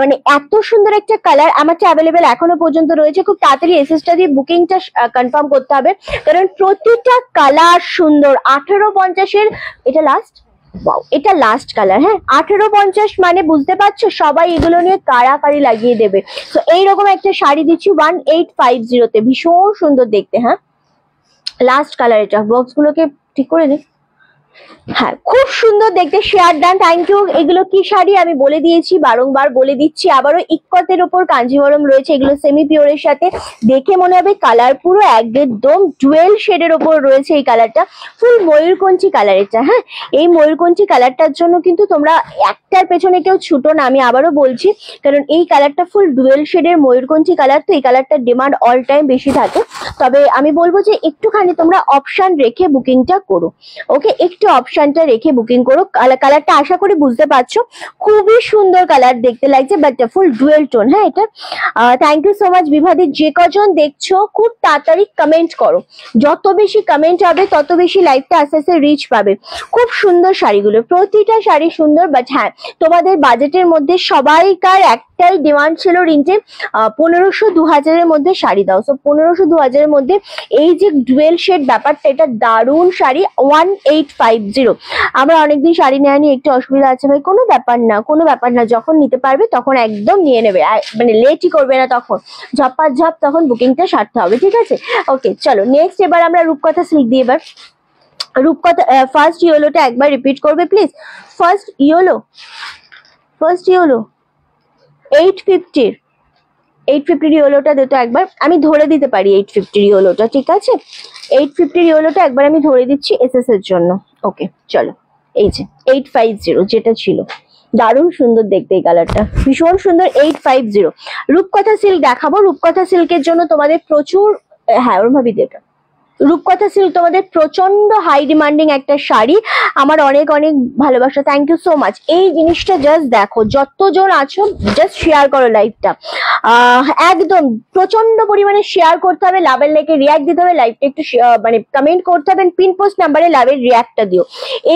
মানে এত সুন্দর একটা কালার, আমারটা অ্যাভেলেবেল এখনো পর্যন্ত রয়েছে। খুব তাড়াতাড়ি এসএসটা দিয়ে বুকিংটা কনফার্ম করতে হবে, কারণ প্রতিটা কালার সুন্দর। 1850-এর এটা লাস্ট, ওয়াও, এটা লাস্ট কালার। হ্যাঁ, 1850 মানে বুঝতে পারছো, সবাই এগুলো নিয়ে কাড়াকাড়ি লাগিয়ে দেবে। তো এইরকম একটা শাড়ি দিচ্ছি 1850-তে, ভীষণ সুন্দর দেখতে। হ্যাঁ, লাস্ট কালার এটা। বক্স গুলোকে ঠিক করে নে, হ্যাঁ, খুব সুন্দর দেখতে, শেয়ার ডান, থ্যাংক ইউ। এগুলো কি শাড়ি আমি বলে দিয়েছি, বারংবার বলে দিচ্ছি আবারও, ইক্কতের ওপর কাঞ্জিভরম রয়েছে, এগুলো সেমি পিওরের সাথে। দেখে মনে হবে কালার পুরো একদম ডুয়েল শেডের ওপর রয়েছে এই কালারটা, ফুল ময়ূরকঞ্চি কালার এটা। হ্যাঁ, এই ময়ূরকঞ্চি কালারটার জন্য কিন্তু তোমরা একটার পেছনে কেউ ছুটো না, আমি আবারও বলছি, কারণ এই কালারটা ফুল ডুয়েল শেডের ময়ূরকঞ্চি কালার, তো এই কালারটার ডিমান্ড অল টাইম বেশি থাকে। তবে আমি বলবো যে একটুখানি তোমরা অপশন রেখে বুকিংটা করো, ওকে, একটু অপশনটা রেখে বুকিং করো। কালারটা আশা করি বুঝতে পারছো, খুবই সুন্দর কালার দেখতে লাগছে, বাট ফুল ডুয়েল টোন। হ্যাঁ, এটা থ্যাংক ইউ সো মাচ বিভাদি। যে কজন দেখছো খুব তাড়াতাড়ি কমেন্ট করো, যত বেশি কমেন্ট হবে তত বেশি লাইভটা আস্তে আস্তে রিচ পাবে। খুব সুন্দর শাড়িগুলো, প্রতিটা শাড়ি সুন্দর, বাট হ্যাঁ তোমাদের বাজেটের মধ্যে সবাইকার একটাই ডিমান্ড ছিল রিন্টে 1500-2000 মধ্যে শাড়ি দাও। সো 1500-2000 মধ্যে এই যে ডুয়েল শেড ব্যাপারটা, এটা দারুণ শাড়ি 1850। আমরা অনেকদিন শাড়ি নেয়নি, একটু অসুবিধা আছে ভাই, কোনো ব্যাপার না, কোনো ব্যাপার না, যখন নিতে পারবে তখন একদম নিয়ে নেবে, মানে লেটই করবে না, তখন ঝপ তখন বুকিংটা সারতে হবে, ঠিক আছে? ওকে চলো নেক্সট, এবার আমরা রূপকথা সিল্ক দিই। এবার রূপকথা ফার্স্ট ইয়েলোটা একবার রিপিট করবে প্লিজ। ফার্স্ট ইয়েলো 850 ইয়েলোটা দিতে একবার, আমি ধরে দিতে পারি 850 ইয়েলোটা, ঠিক আছে? 850 ইয়েলোটা একবার আমি ধরে দিচ্ছি এসএস এর জন্য। ওকে চলো, এই যে 850 যেটা ছিল, দারুণ সুন্দর দেখতে এই কালারটা, ভীষণ সুন্দর। 850 রূপকথা সিল্ক দেখাবো। রূপকথা সিল্কের জন্য তোমাদের প্রচুর, হ্যাঁ ওর ভাবি এটা রূপকথা সিল্ক তোমাদের প্রচন্ড হাই ডিমান্ডিং একটা শাড়ি, আমার অনেক অনেক ভালোবাসা, থ্যাংক ইউ সো মাচ। এই জিনিসটা জাস্ট দেখো, যতজন আছো জাস্ট শেয়ার করো লাইভটা, একদম প্রচন্ড পরিমাণে শেয়ার করতে হবে, লাভের লেগে রিয়াক্ট দিতে হবে, লাইভটা একটু মানে কমেন্ট করতে হবে, পিন পোস্ট নাম্বারে লাভের রিয়াক্টটা দিও।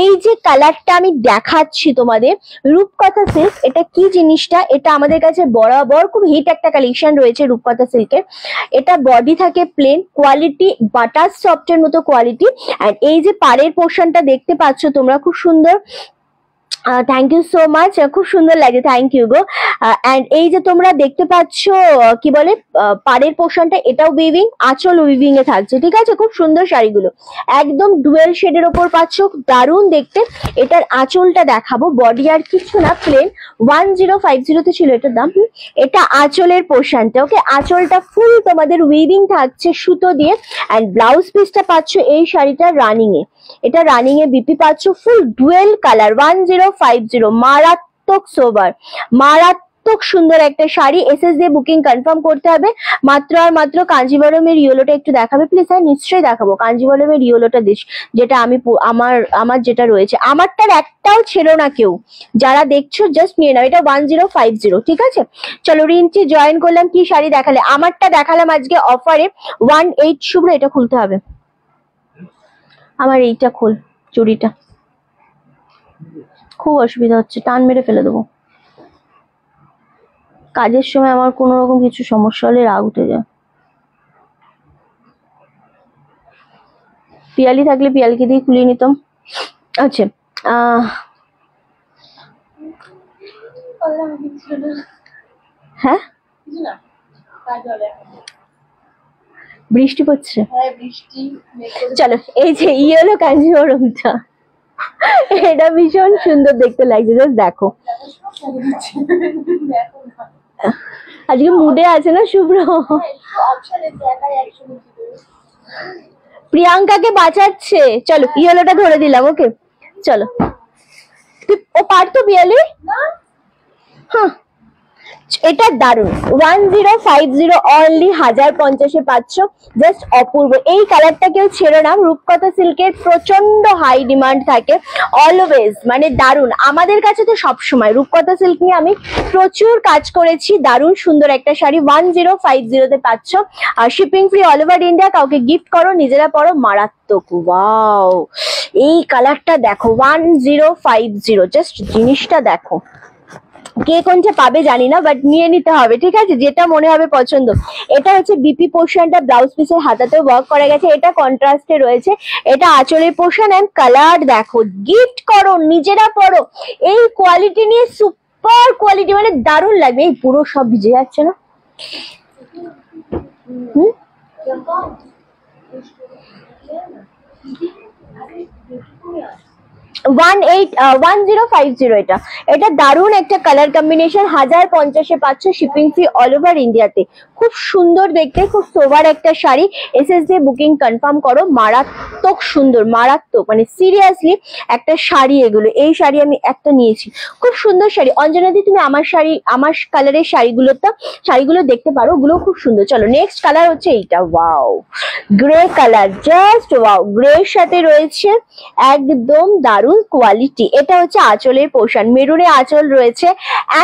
এই যে কালারটা আমি দেখাচ্ছি তোমাদের রূপকথা সিল্ক, এটা কি জিনিসটা, এটা আমাদের কাছে বরাবর খুব হিট একটা কালেকশন রয়েছে রূপকথা সিল্কের। এটা বডি থাকে প্লেন, কোয়ালিটি বাটার সফটের মতো কোয়ালিটি, আর এই যে পাড়ের পোর্শনটা দেখতে পাচ্ছ তোমরা, খুব সুন্দর, থ্যাংক ইউ সো মাচ, খুব সুন্দর লাগে, থ্যাংক ইউ গো। অ্যান্ড এই যে তোমরা দেখতে পাচ্ছ কি বলে পাড়ের পোর্শনটা, এটাও উইভিং, আঁচল উইভিং এ থাকছে, ঠিক আছে? খুব সুন্দর শাড়িগুলো, একদম ডুয়েল শেডের ওপর পাচ্ছ, দারুণ দেখতে। এটার আঁচলটা দেখাবো, বডি আর কিছু না, প্লেন 1050 ছিল এটার দাম। এটা আঁচলের পোর্শনটা, ওকে, আঁচলটা ফুল তোমাদের উইভিং থাকছে সুতো দিয়ে, অ্যান্ড ব্লাউজ পিসটা পাচ্ছ এই শাড়িটা রানিং এ, এটা রানিং এ বিপি পাচ্ছ, ফুল ডুয়েল কালার 1050, মারাত্মক সোবার, মারাত্মক সুন্দর একটা শাড়ি। এসএস দিয়ে বুকিং কনফার্ম করতে হবে। মাত্র আর মাত্র কাঞ্জিভরমের ইয়েলোটা একটু দেখাবে প্লিজ। হ্যাঁ নিশ্চয়ই দেখাবো, কাঞ্জিভরমের ইয়েলোটা দিস, যেটা আমি আমার যেটা রয়েছে, আমারটার একটাও ছিল না কেউ, যারা দেখছো জাস্ট নিয়ে নাও, এটা 1050, ঠিক আছে? চলো রিন্টি জয়েন করলাম, কি শাড়ি দেখালে? আমারটা দেখালাম আজকে অফারে 18। শুভ্র এটা খুলতে হবে, আমার এইটা খোল, চুড়িটা খুব অসুবিধা হচ্ছে, টান মেরে ফেলে দেবো। কাজের সময় আমার কোনো রকম কিছু সমস্যা হলে রাগ উঠে যায়। পিয়ালি থাকলে পিয়ালিকে দিয়ে খুলিয়ে নিতাম। আচ্ছা হ্যাঁ বৃষ্টি পড়ছে, চলো এই যে ইয়েলো কাঞ্জিভরমটা, এটা ভীষণ সুন্দর দেখতে লাগছে, জাস্ট দেখো। আজকে মুডে আছে না শুভ্র, প্রিয়াঙ্কাকে বাঁচাচ্ছে। চলো ইয়েলোটা ধরে দিলাম, ওকে চলো। ও পারতো পিয়ালি, হ্যাঁ এটা দারুন 1050 অনলি 1050 পাচ্ছ, জাস্ট অপূর্ব। এই কালারটা কেউ ছেড়ে না, রূপকথা সিল্কের প্রচন্ড হাই ডিমান্ড থাকে অলওয়েজ, মানে দারুন। আমাদের কাছে তো সবসময় রূপকথা সিল্ক নিয়ে আমি প্রচুর কাজ করেছি, দারুন সুন্দর একটা শাড়ি 1050 পাচ্ছ, আর shipping free all over India. কাউকে গিফট করো, নিজেরা পরো, মারাত্মক। ওয়াও এই কালারটা দেখো 1050, জাস্ট জিনিসটা দেখো। কে কোনটা পাবে জানি না, বাট নিয়ে নিতে হবে, ঠিক আছে? যেটা মনে হবে পছন্দ। এটা হচ্ছে বিপি পোর্শনটা, ব্লাউজ পিসের হাতাতেও ওয়ার্ক করা গেছে, এটা কন্ট্রাস্টে রয়েছে, এটা আঁচলের পোর্শন, এন্ড কালার দেখো, গিফট করো, নিজেরা পরো, এই কোয়ালিটি নিয়ে সুপার কোয়ালিটি, মানে দারুণ লাগবে। এই পুরো সব ভিজে যাচ্ছে না, 1050 এটা দারুণ একটা কালার কম্বিনেশন। 1050-এ পাচ্ছ, শিপিং ফ্রি অল ওভার ইন্ডিয়াতে। খুব সুন্দর দেখতে, খুব সোবার একটা শাড়ি। এসএস দিয়ে বুকিং কনফার্ম করো। মারাত্মক সুন্দর, মারাত্মক, মানে সিরিয়াসলি একটা শাড়ি এগুলো। এই শাড়ি আমি একটা নিয়েছি, খুব সুন্দর শাড়ি। অঞ্জনাদি তুমি আমার শাড়ি, আমার কালারের শাড়িগুলো দেখতে পারো, ওগুলো খুব সুন্দর। চলো নেক্সট কালার হচ্ছে এইটা, wow grey colour, just wow. গ্রের সাথে রয়েছে একদম দারুণ কোয়ালিটি। এটা হচ্ছে আঁচলের পোর্শন, মেরুনে আঁচল রয়েছে।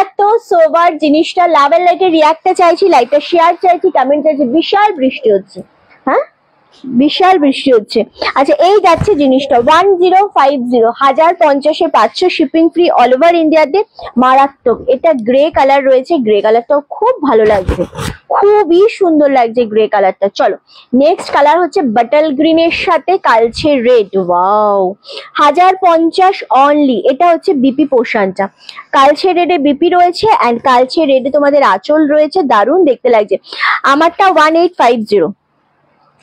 এত সোবার জিনিসটা। লাভের লাইটে রিয়াক্টটা চাইছি, লাইটটা শেয়ার চাইছি, কমেন্ট চাইছি। বিশাল বৃষ্টি হচ্ছে, হ্যাঁ বিশাল বৃষ্টি হচ্ছে। আচ্ছা এই যাচ্ছে জিনিসটা 1050, 1050-এ পাচ্ছ, শিপিং ফ্রি অল ওভার ইন্ডিয়াতে। মারাত্মক। এটা গ্রে কালার রয়েছে, গ্রে কালারটাও খুব ভালো লাগছে, খুবই সুন্দর লাগছে গ্রে কালারটা। চলো নেক্সট কালার হচ্ছে বাটল গ্রিনের সাথে কালচে রেড, ওয়াও 1050 অনলি। এটা হচ্ছে বিপি পোর্শনটা, কালচে রেডে বিপি রয়েছে অ্যান্ড কালচে রেডে তোমাদের আঁচল রয়েছে। দারুণ দেখতে লাগছে। আমারটা 1850।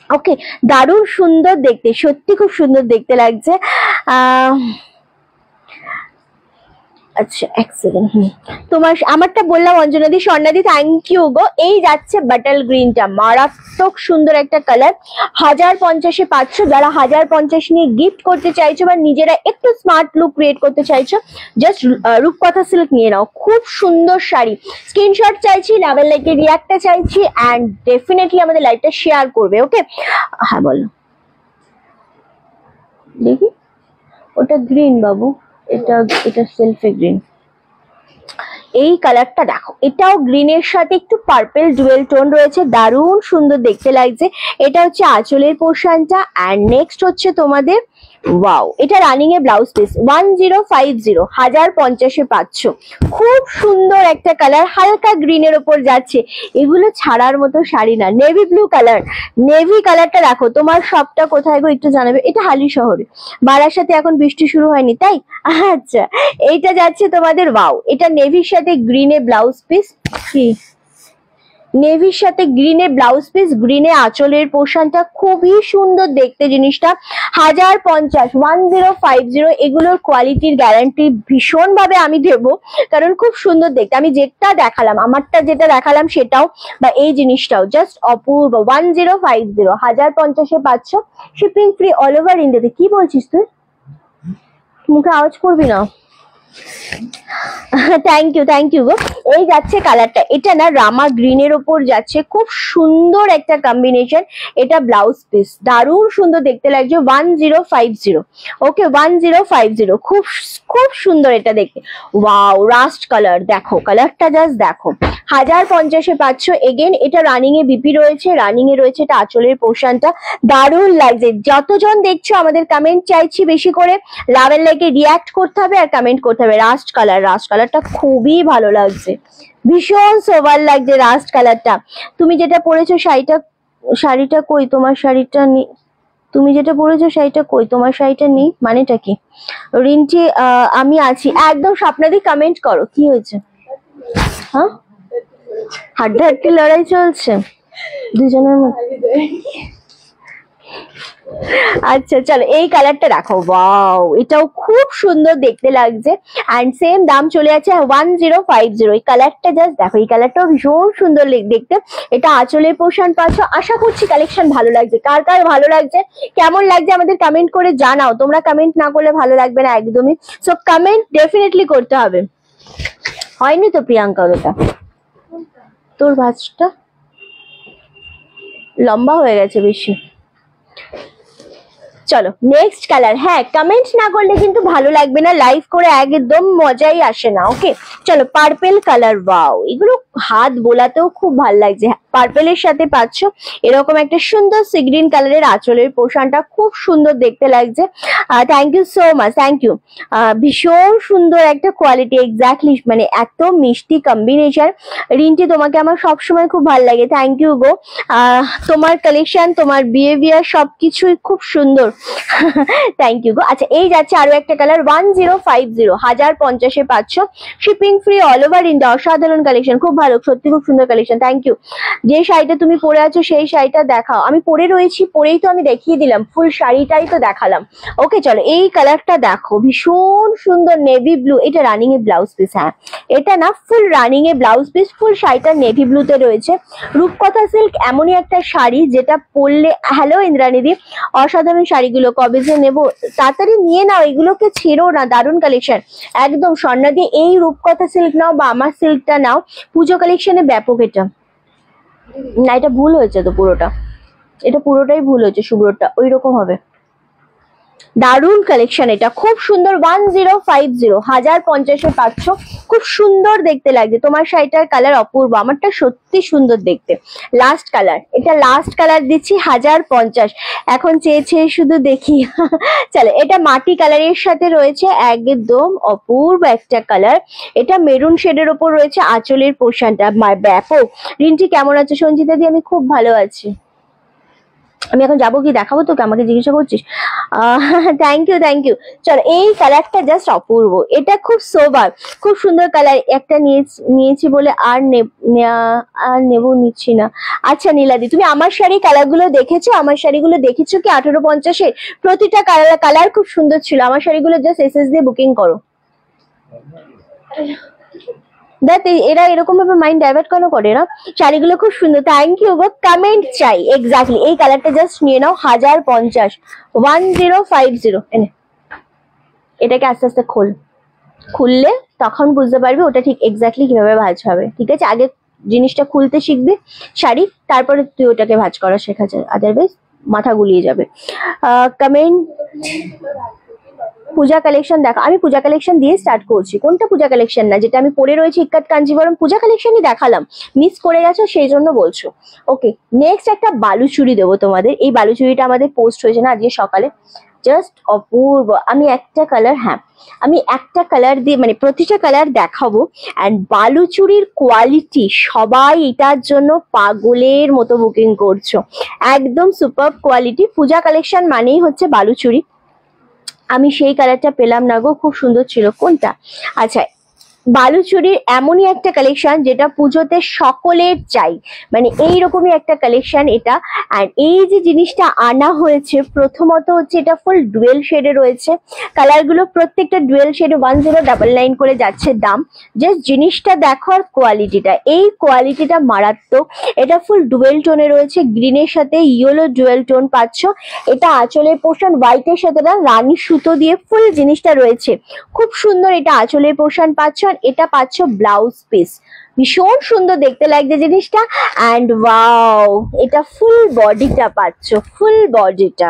ওকে, দারুণ সুন্দর দেখতে, সত্যি খুব সুন্দর দেখতে লাগছে। আচ্ছা এক সেকেন্ড, তোমার আমারটা বললাম অঞ্জনাদি। স্বর্ণাদি থ্যাংক ইউ গো। এই যাচ্ছে বাটল গ্রিনটা, মারাত্মক সুন্দর একটা কালার। 1050-এ পাচ্ছ। যারা 1050 নিয়ে গিফট করতে চাইছো বা নিজেরা একটু স্মার্ট লুক ক্রিয়েট করতে চাইছো, জাস্ট রূপকথা সিল্ক নিয়ে নাও। খুব সুন্দর শাড়ি। স্ক্রিনশট চাইছি, লাভের লাইকে রিয়াক্টটা চাইছি অ্যান্ড ডেফিনেটলি আমাদের লাইভটা শেয়ার করবে। ওকে হ্যাঁ বলো, দেখি ওটা গ্রিন বাবু, এটা সেলফে গ্রিন। এই কালারটা দেখো, এটাও গ্রিনের সাথে একটু পার্পল ডুয়েল টোন রয়েছে, দারুণ সুন্দর দেখতে লাগছে। এটা হচ্ছে আঁচলের পোর্শনটা অ্যান্ড নেক্সট হচ্ছে তোমাদের ওয়াও, এটা রানিং এ ব্লাউজ পিস। 1050, 1050-এ পাচ্ছ। খুব সুন্দর একটা কালার, হালকা গ্রিনের ওপর যাচ্ছে। এগুলো ছাড়ার মতো শাড়ি না। নেভি ব্লু কালার, নেভি কালারটা দেখো। তোমার শপটা কোথায় গো একটু জানাবে। এটা হালি শহরে, বারাসাতে এখন বৃষ্টি শুরু হয়নি তাই। আচ্ছা এইটা যাচ্ছে তোমাদের ওয়াও, এটা নেভির সাথে গ্রিনে ব্লাউজ পিস। কি নেভির সাথে গ্রিনে ব্লাউজ পিস, গ্রিনে আঁচলের পোর্শনটা খুবই সুন্দর দেখতে জিনিসটা। 1050, 1050 এগুলোর কোয়ালিটির গ্যারান্টি ভীষণ ভাবে আমি দেবো, কারণ খুব সুন্দর দেখতে। আমি যেটা দেখালাম, আমারটা যেটা দেখালাম সেটাও বা এই জিনিসটাও জাস্ট অপূর্ব। 1050, 1050-এ পাচ্ছ, শিপিং ফ্রি অল ওভার ইন্ডিয়াতে। কি বলছিস তুই? মুখে আওয়াজ করবি না। থ্যাংক ইউ গো। এই যাচ্ছে কালারটা, এটা না রামা গ্রিনের ওপর যাচ্ছে, খুব সুন্দর একটা কম্বিনেশন। এটা ব্লাউজ পিস, দারুণ সুন্দর দেখতে লাগছে। 1050, ওকে 1050, খুব খুব সুন্দর এটা দেখতে। ওয়াও রাস্ট কালার, দেখো কালারটা জাস্ট দেখো। 1050-এ পাচ্ছ। এগেন এটা রানিং এ বিপি রয়েছে, রানিং এ রয়েছে এটা আঁচলের পোর্শনটা। দারুণ লাগছে। যতজন দেখছো আমাদের কমেন্ট চাইছি বেশি করে, লাভের লাইকে রিয়াক্ট করতে হবে আর কমেন্ট করতে হবে। রাস্ট কালারটা খুবই ভালো লাগছে, ভীষণ সোবার লাগছে রাস্ট কালারটা। তুমি যেটা পরেছো শাড়িটা কই? তোমার শাড়িটা নেই। তুমি যেটা পরেছো শাড়িটা কই? তোমার শাড়িটা নেই মানেটা কি? রিন্টি আমি আছি একদম। স্বপ্নাদি কমেন্ট করো, কি হয়েছে? হ্যাঁ হাড্ডাহাড্ডি লড়াই চলছে দুজনের মধ্যে। আচ্ছা চলো এই কালারটা দেখো, ওয়াও এটাও খুব সুন্দর দেখতে লাগছে এন্ড সেম দাম চলে যাচ্ছে 1050। এই কালারটা জাস্ট দেখো, এই কালারটাও ভীষণ সুন্দর দেখতে। এটা আঁচলের পোর্শন পাচ্ছ। আশা করছি কালেকশন ভালো লাগছে। কার কার ভালো লাগছে, কেমন লাগছে আমাদের কমেন্ট করে জানাও। তোমরা কমেন্ট না করলে ভালো লাগবে না একদমই। সো কমেন্ট ডেফিনেটলি করতে হবে। হয়নি তো প্রিয়াঙ্কা, ওটা তোর ভাঁজটা লম্বা হয়ে গেছে বেশি। চলো নেক্সট কালার। হ্যাঁ কমেন্ট না করলে কিন্তু ভালো লাগবে না, লাইভ করে একদম মজাই আসে না। ওকে চলো পার্পেল কালার, ওয়াও এগুলো হাত বোলাতেও খুব ভালো লাগছে। পার্পেলের সাথে পাচ্ছ এরকম একটা সুন্দর সি গ্রিন কালারের আঁচলের পোর্শনটা, খুব সুন্দর দেখতে লাগছে। Thank you so much, thank you. ভীষণ সুন্দর একটা কোয়ালিটি, এক্স্যাক্টলি মানে এত মিষ্টি কম্বিনেশন। রিন্টি তোমাকে আমার সবসময় খুব ভালো লাগে, থ্যাংক ইউ গো। তোমার কালেকশন, তোমার বিহেভিয়ার সবকিছুই খুব সুন্দর। থ্যাংক ইউ গো। আচ্ছা এই যাচ্ছে আরো একটা কালার 1050, 1050-এ পাচ্ছ, shipping free all over India. অসাধারণ কালেকশন, খুব ভালো, সত্যি খুব সুন্দর কালেকশন, থ্যাংক ইউ। যে শাড়িটা তুমি পরে আছো সেই শাড়িটা দেখাও। আমি পরে রয়েছি, পরেই তো আমি দেখিয়ে দিলাম, ফুল শাড়িটাই তো দেখালাম। ওকে চলো এই কালারটা দেখো, ভীষণ সুন্দর নেভি ব্লু, এটা রানিং এ ব্লাউজ পিস। হ্যাঁ এটা না ফুল রানিং এ ব্লাউজ পিস, ফুল শাড়িটা নেভি ব্লুতে রয়েছে। রূপকথা সিল্ক এমনই একটা শাড়ি যেটা পরলে, হ্যালো ইন্দ্রানীদি, অসাধারণ শাড়িগুলো কবে যে নেবো, তাড়াতাড়ি নিয়ে নাও, এগুলোকে ছেড়ো না, দারুণ কালেকশন একদম। স্বর্ণাদি এই রূপকথা সিল্ক নাও বা আমার সিল্কটা নাও, পুজো কালেকশনে ব্যাপক। এটা না, এটা ভুল হয়েছে তো পুরোটা, এটা পুরোটাই ভুল হয়েছে, শুভ্রটা ওই রকম হবে। দারুণ কালেকশন, এটা খুব সুন্দর। 1050, 1050-এ পাচ্ছ, খুব সুন্দর দেখতে লাগছে। তোমার শাড়িটার কালার অপূর্ব, আমারটা সত্যি সুন্দর দেখতে। লাস্ট কালার, এটা লাস্ট কালার দিচ্ছি 1050। এখন চেয়ে চেয়ে শুধু দেখি। চলো এটা মাটি কালারের সাথে রয়েছে, একদম অপূর্ব একটা কালার। এটা মেরুন শেডের ওপর রয়েছে আঁচলের পোর্শনটা, ব্যাপক। রিন্টি কেমন আছো? সঞ্জিতা দি আমি খুব ভালো আছি। আমি এখন যাবো কি দেখাবো তোকে, আমাকে জিজ্ঞাসা করছিস? Thank you thank you. চলো এই কালারটা জাস্ট অপূর্ব, এটা খুব সোবার, খুব সুন্দর কালার। একটা নিয়েছি বলে আর নিচ্ছি না। আচ্ছা নীলাদি, তুমি আমার শাড়ি কালারগুলো দেখেছো? আমার শাড়িগুলো দেখেছো কি 1850-এর? প্রতিটা কালার খুব সুন্দর ছিল। আমার শাড়িগুলো জাস্ট এসএস দিয়ে বুকিং করো। দেখ এরা এরকম ভাবে মাইন্ড ডাইভার্ট কেন করে না? শাড়িগুলো খুব সুন্দর, থ্যাংক ইউ গো। কমেন্ট চাই এক্স্যাক্টলি, এই কালারটা জাস্ট নিয়ে নাও 1050, 1050। এনে এটাকে আস্তে আস্তে খুললে তখন বুঝতে পারবি ওটা ঠিক এক্স্যাক্টলি কিভাবে ভাজ হবে। ঠিক আছে, আগে জিনিসটা খুলতে শিখবি শাড়ি, তারপরে তুই ওটাকে ভাজ করা শেখা যায়, আদারওয়াইজ মাথা গুলিয়ে যাবে। কমেন্ট পূজা কালেকশন দেখো, আমি পূজা কালেকশন দিয়ে স্টার্ট করছি। কোনটা পূজা কালেকশন না, যেটা আমি পরে রয়েছি ইক্কাত কাঞ্জিভরম, পূজা কালেকশনই দেখালাম, মিস করে গেছো সেই জন্য বলছো। ওকে নেক্সট একটা বালুচুরি দেবো তোমাদের। এই বালুচুরিটা আমাদের পোস্ট হয়েছে না আজকে সকালে, জাস্ট অপূর্ব। আমি একটা কালার, হ্যাঁ আমি একটা কালার দিয়ে মানে প্রতিটা কালার দেখাবো। অ্যান্ড বালুচুরির কোয়ালিটি, সবাই এটার জন্য পাগলের মতো বুকিং করছো, একদম সুপার কোয়ালিটি। পূজা কালেকশন মানেই হচ্ছে বালুচুরি। আমি সেই কালারটা পেলাম না গো, খুব সুন্দর ছিল। কোনটা? আচ্ছা বালুচুরির এমনই একটা কালেকশন যেটা পুজোতে সকলের চাই, মানে এইরকমই একটা কালেকশন এটা। আর এই যে জিনিসটা আনা হয়েছে, প্রথমত হচ্ছে এটা ফুল ডুয়েল শেডে রয়েছে, কালারগুলো প্রত্যেকটা ডুয়েল শেডে 1099 করে যাচ্ছে দাম। জাস্ট জিনিসটা দেখো আর কোয়ালিটিটা, এই কোয়ালিটিটা মারাত্মক। এটা ফুল ডুয়েল টোনে রয়েছে, গ্রিনের সাথে ইয়েলো ডুয়েল টোন পাচ্ছ। এটা আঁচলের পোর্শন হোয়াইটের সাথে না রানী সুতো দিয়ে ফুল জিনিসটা রয়েছে, খুব সুন্দর। এটা আঁচলের পোর্শন পাচ্ছ, এটা পাচ্ছ ব্লাউজ পিস, ভীষণ সুন্দর দেখতে লাগছে জিনিসটা। অ্যান্ড ওয়াও, এটা ফুল বডিটা পাচ্ছ, ফুল বডিটা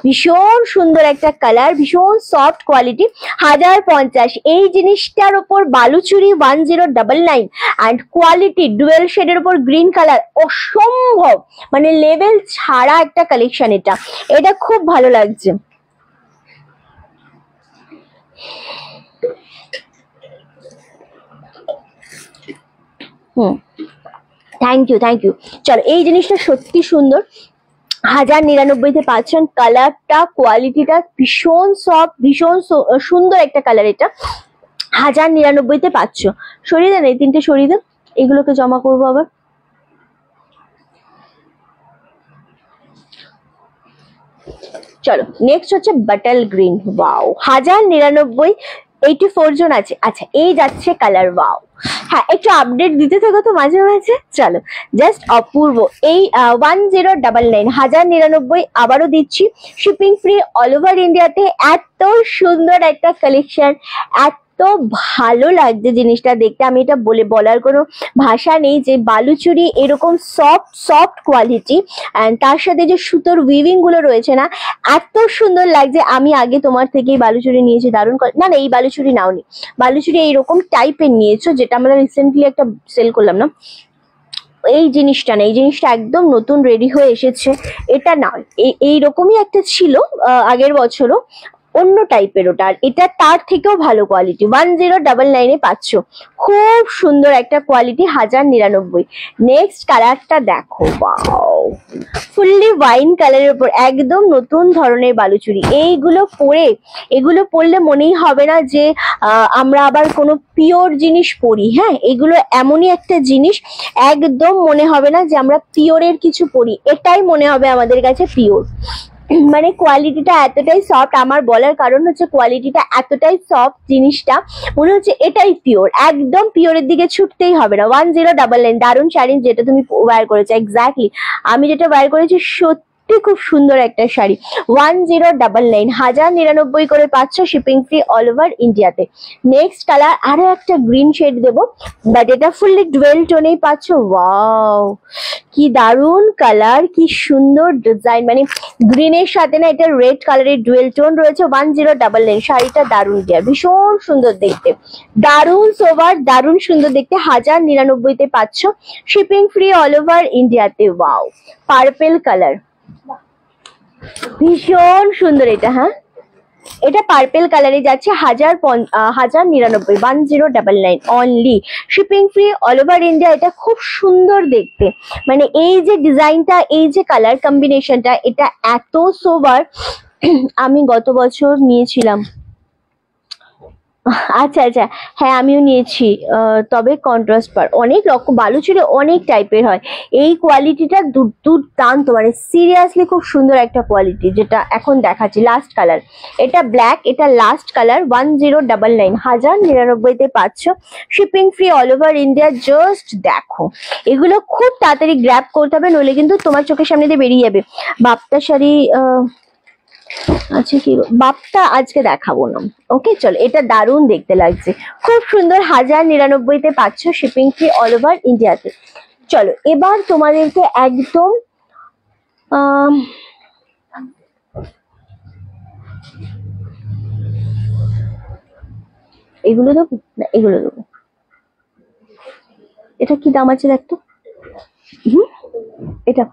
ভীষণ সুন্দর একটা কালার, ভীষণ সফট কোয়ালিটি। 1050 এই জিনিসটার উপর বালুচুরি 1099 অ্যান্ড কোয়ালিটি ডুয়েল শেডের উপর গ্রিন কালার, অসম্ভব মানে লেভেল ছাড়া একটা কালেকশন। এটা এটা খুব ভালো লাগছে। Thank you thank you. চলো এই জিনিসটা সত্যি সুন্দর, 1099-তে পাচ্ছেন। কালারটা কোয়ালিটিটা ভীষণ সফট, ভীষণ সুন্দর একটা কালার। এটা 1099-তে পাচ্ছ। সরিয়ে দেন এই তিনটে, সরিয়ে দেন, এগুলোকে জমা করবো আবার। চলো নেক্সট হচ্ছে বাটাল গ্রিন। ওয়াও 1099, 84 জন আছে। আচ্ছা এই যাচ্ছে কালার, ওয়াও। হ্যাঁ একটু আপডেট দিতে থাকো তো মাঝে মাঝে। চলো জাস্ট অপূর্ব। এই 1099, 1099 আবারও দিচ্ছি, শিপিং ফ্রি অল ওভার ইন্ডিয়াতে। এত সুন্দর একটা কালেকশন, এত ভালো লাগছে জিনিসটা দেখতে, আমি এটা বলার কোনো ভাষা নেই যে বালুচুরি এরকম সফট সফট কোয়ালিটি, অ্যান্ড তার সাথে যে সুতোর উইভিং গুলো রয়েছে না, এত সুন্দর লাগছে। আমি আগে তোমার থেকেই বালুচুরি নিয়েছি, দারুণ। না না এই বালুচুরি নাওনি, বালুচুরি এইরকম টাইপের নিয়েছো যেটা আমরা রিসেন্টলি একটা সেল করলাম না, এই জিনিসটা না, এই জিনিসটা একদম নতুন রেডি হয়ে এসেছে। এটা না এইরকমই একটা ছিল আগের বছরও, অন্য টাইপের ওটা, আর এটা তার থেকেও ভালো কোয়ালিটি। 1099 পাচ্ছ, খুব সুন্দর একটা কোয়ালিটি, 1099। নেক্সট কালারটা দেখো, ওয়াও, ফুললি ওয়াইন কালারের উপর একদম নতুন ধরনের বালুচুরি। এগুলো পরলে মনেই হবে না যে আমরা আবার কোনো পিওর জিনিস পরি। হ্যাঁ, এগুলো এমনই একটা জিনিস, একদম মনে হবে না যে আমরা পিওরের কিছু পরি, এটাই মনে হবে আমাদের কাছে পিওর। মানে কোয়ালিটিটা এতটাই সফট, আমার বলার কারণ হচ্ছে কোয়ালিটিটা এতটাই সফট, জিনিসটা মনে হচ্ছে এটাই পিওর, একদম পিওরের দিকে ছুটতেই হবে না। 1099, দারুণ শাড়ি যেটা তুমি ওয়্যার করেছো, এক্স্যাক্টলি আমি যেটা ওয়্যার করেছি, সত্যি খুব সুন্দর একটা শাড়ি। 1099, 1099 করে পাচ্ছ, শিপিং ফ্রি অল ওভার ইন্ডিয়াতে। নেক্সট কালার আরো একটা গ্রিন শেড দেবো, বাট এটা ফুললি ডুয়েল টোনেই পাচ্ছ। ওয়াও, কি দারুণ কালার, কি সুন্দর ডিজাইন, মানে গ্রিনের সাথে না এটা রেড কালারের ডুয়েল টোন রয়েছে। 1099, শাড়িটা দারুণ ডিয়ার, ভীষণ সুন্দর দেখতে, দারুণ সোবার, দারুণ সুন্দর দেখতে। 1099 পাচ্ছ, শিপিং ফ্রি অল ওভার ইন্ডিয়াতে। ওয়াও, পার্পেল কালার, ভীষণ সুন্দর এটা। হ্যাঁ, এটা পার্পেল কালারে যাচ্ছে, 1099, 1099 only, shipping free all over India. এটা খুব সুন্দর দেখতে, মানে এই যে ডিজাইনটা, এই যে কালার কম্বিনেশনটা, এটা এত সোবার। আমি গত বছর নিয়েছিলাম, আচ্ছা আচ্ছা, হ্যাঁ আমিও নিয়েছি, তবে কন্ট্রাস্ট পার, অনেক রকম বালুচুরি অনেক টাইপের হয়, এই কোয়ালিটিটা দুর্দান্ত, মানে সিরিয়াসলি খুব সুন্দর একটা কোয়ালিটি। যেটা এখন দেখাচ্ছি লাস্ট কালার, এটা ব্ল্যাক, এটা লাস্ট কালার। 1099, 1099 পাচ্ছ, shipping free all over India. Just দেখো, এগুলো খুব তাড়াতাড়ি গ্র্যাব করতে হবে, নইলে কিন্তু তোমার চোখের সামনে দিয়ে বেরিয়ে যাবে। বাপ্তা শাড়ি আচ্ছা, কি বাপটা আজকে দেখাবো না। ওকে চলো, এটা দারুণ দেখতে লাগছে, খুব সুন্দর। 1099 পাচ্ছ, শিপিং ফ্রি অল ওভার ইন্ডিয়াতে। চলো এবার তোমাদেরকে একদম এগুলো দেবো না, এগুলো দেবো। এটা কি দাম আছে দেখতো, এটা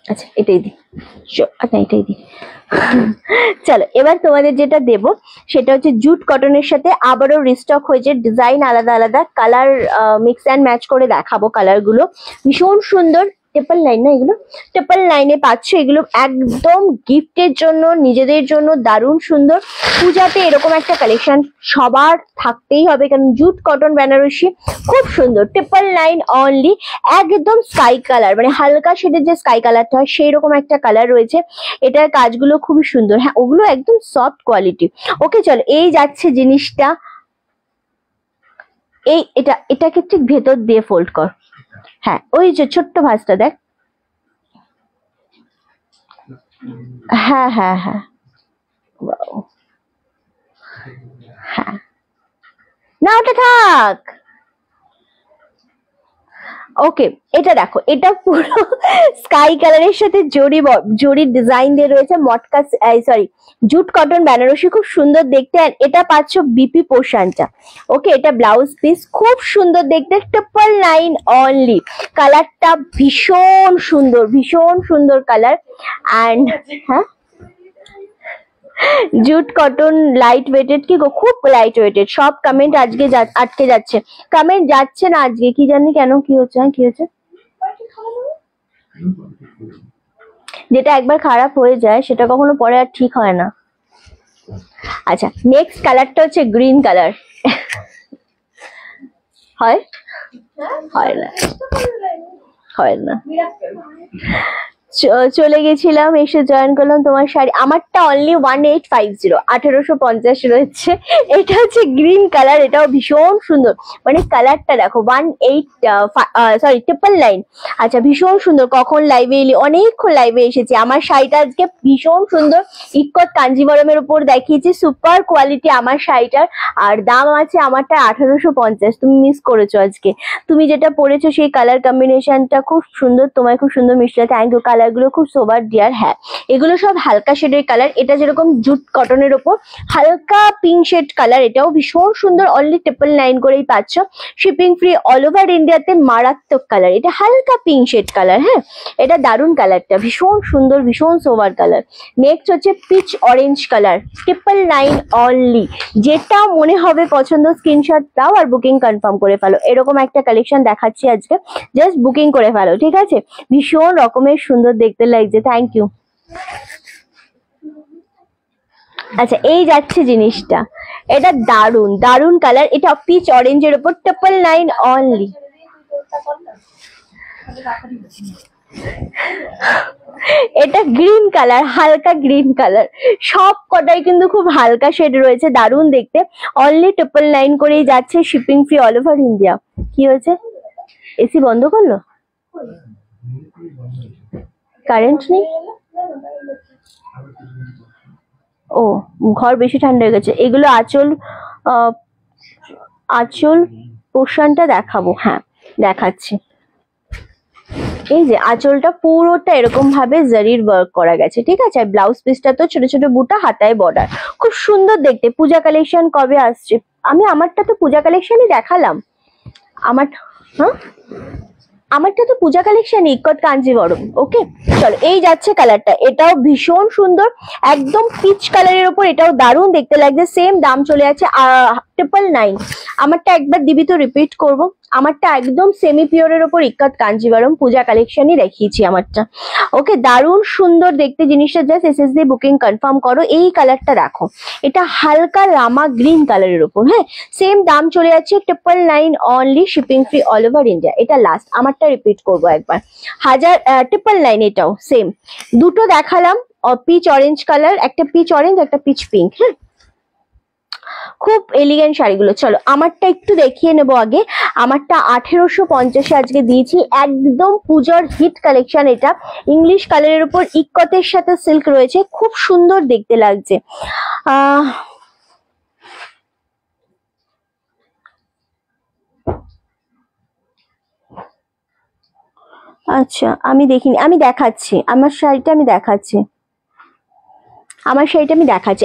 আচ্ছা এটাই দি, আচ্ছা এটাই দি। চলো এবার তোমাদের যেটা দেব সেটা হচ্ছে জুট কটনের সাথে আবারও রিস্টক হয়েছে, ডিজাইন আলাদা আলাদা, কালার মিক্স অ্যান্ড ম্যাচ করে দেখাবো। কালার গুলো ভীষণ সুন্দর, 999 না, এগুলো 999 পাচ্ছ। এগুলো একদম গিফটের জন্য, নিজেদের জন্য দারুণ সুন্দর। পূজাতে এরকম একটা কালেকশন সবার থাকতেই হবে, কারণ জুট কটন বেনারসি খুব সুন্দর। 999 অনলি, একদম স্কাই কালার, মানে হালকা শেডের যে স্কাই কালারটা হয় সেই রকম একটা কালার রয়েছে। এটার কাজগুলো খুবই সুন্দর, হ্যাঁ ওগুলো একদম সফট কোয়ালিটি। ওকে চলো, এই যাচ্ছে জিনিসটা, এই এটাকে ঠিক ভেতর দিয়ে ফোল্ড কর। হ্যাঁ, ওই যে ছোট্ট ভাঁজটা দেখ, হ্যাঁ হ্যাঁ হ্যাঁ, হ্যাঁ না ওটা থাক। ওকে, এটা দেখো, এটা পুরো স্কাই কালারের সাথে জরির ডিজাইন দিয়ে রয়েছে, মটকা সরি জুট কটন বেনারসি, খুব সুন্দর দেখতে। আর এটা পাচ্ছ বিপি পোর্শনটা। ওকে, এটা ব্লাউজ পিস, খুব সুন্দর দেখতে। 999 অনলি, কালারটা ভীষণ সুন্দর, ভীষণ সুন্দর কালার। অ্যান্ড হ্যাঁ, জুট কটন লাইট ওয়েটেড, কি গো খুব লাইট ওয়েটেড। সব কমেন্ট আজকে আটকে যাচ্ছে, কমেন্ট যাচ্ছে না আজকে, কি জানি কেন, কি হচ্ছে, কি হচ্ছে। যেটা একবার খারাপ হয়ে যায় সেটা কখনো পরে আর ঠিক হয় না। আচ্ছা, নেক্সট কালারটা হচ্ছে গ্রিন কালার। হয় হয় না, হয় না। চলে গেছিলাম, এসে জয়েন করলাম তোমার শাড়ি। আমারটা অনলি 1850, 1850 রয়েছে। এটা হচ্ছে গ্রিন কালার, এটাও ভীষণ সুন্দর, মানে কালারটা দেখো। 999। আচ্ছা, ভীষণ সুন্দর। কখন লাইভে এলি? অনেকক্ষণ লাইভে এসেছি। আমার শাড়িটা আজকে ভীষণ সুন্দর, ইক্কত কাঞ্জিবরমের উপর দেখিয়েছি, সুপার কোয়ালিটি আমার শাড়িটার। আর দাম আছে আমারটা 1850। তুমি মিস করেছো আজকে, তুমি যেটা পরেছো সেই কালার কম্বিনেশনটা খুব সুন্দর, তোমায় খুব সুন্দর মিষ্টি। থ্যাংক ইউ, কালার গুলো খুব সোবার ডিয়ার। হ্যাঁ, এগুলো সব হালকা শেডের কালার। এটা যেরকম জুট কটনের ওপর হালকা পিঙ্ক শেড কালার, এটাও ভীষণ সুন্দর, অনলি 999 করেই পাচ্ছ, শিপিং ফ্রি অল ওভার ইন্ডিয়াতে। মারাত্মক কালার, এটা হালকা পিঙ্ক শেড কালার। হ্যাঁ, এটা দারুণ কালারটা, ভীষণ সুন্দর, ভীষণ সোবার কালার। নেক্সট হচ্ছে পিচ অরেঞ্জ কালার, 999 অনলি। যেটা মনে হবে পছন্দ স্ক্রিনশট দাও আর বুকিং কনফার্ম করে ফেলো। এরকম একটা কালেকশন দেখাচ্ছি আজকে, জাস্ট বুকিং করে ফেলো, ঠিক আছে? ভীষণ রকমের সুন্দর দেখতে লাগছে, থ্যাংক ইউ। আচ্ছা, এই যাচ্ছে জিনিসটা, এটা দারুণ দারুণ কালার, এটা পিচ অরেঞ্জের উপর 999 অনলি। এটা গ্রিন কালার, হালকা গ্রিন কালার, সব কটাই কিন্তু খুব হালকা শেড রয়েছে, দারুণ দেখতে। অনলি 999 করেই যাচ্ছে, shipping free all over India. কি হয়েছে, এসি বন্ধ করলো? কারেন্ট নেই? ও, ঘর বেশি ঠান্ডা হয়ে গেছে। এগুলো আঁচল, আঁচল পোর্শনটা দেখাবো, হ্যাঁ দেখাচ্ছি। এই যে আঁচলটা পুরোটা এরকম ভাবে জারির ওয়ার্ক করা গেছে, ঠিক আছে? আর ব্লাউজ পিসটা তো ছোট ছোট বুটা, হাতায় বর্ডার, খুব সুন্দর দেখতে। পূজা কালেকশন কবে আসছে? আমারটা তো পূজা কালেকশনই দেখালাম। হ্যাঁ, আমারটা তো পূজা কালেকশন, ইকট কাঞ্জিভরম। ওকে, চলো এই যাচ্ছে কালারটা, এটাও ভীষণ সুন্দর, একদম পিচ কালারের উপর, এটাও দারুণ দেখতে লাগছে। সেম দাম চলে যাচ্ছে 999। আমারটা একবার দিবি তো, রিপিট করব। আমারটা একদম সেমি পিওরের উপর ইকট কাঞ্জিভরম, পূজা কালেকশনই দেখিয়েছি আমারটা। ওকে, দারুণ সুন্দর দেখতে জিনিসটা, জাস্ট এসএস দিয়ে বুকিং কনফার্ম করো। এই কালারটা দেখো, এটা হালকা রামা গ্রিন কালারের উপর। হ্যাঁ, সেম দাম চলে যাচ্ছে 999 only, shipping free all over India. এটা লাস্ট, আমারটা রিপিট করবো একবার, 999। এটাও সেম, দুটো দেখালাম, পিচ অরেঞ্জ কালার, একটা পিচ অরেঞ্জ, একটা পিচ পিঙ্ক। হ্যাঁ, খুব এলিগেন্ট শাড়িগুলো। চলো আমারটা একটু দেখিয়ে নেবো আগে। আমারটা 1850 আজকে দিয়েছি, একদম পুজোর হিট কালেকশন। এটা ইংলিশ কালারের উপর ইকতের সাথে সিল্ক রয়েছে, খুব সুন্দর দেখতে লাগছে। আচ্ছা, আমি দেখিনি, আমি দেখাচ্ছি আমার শাড়িটা, আমি দেখাচ্ছি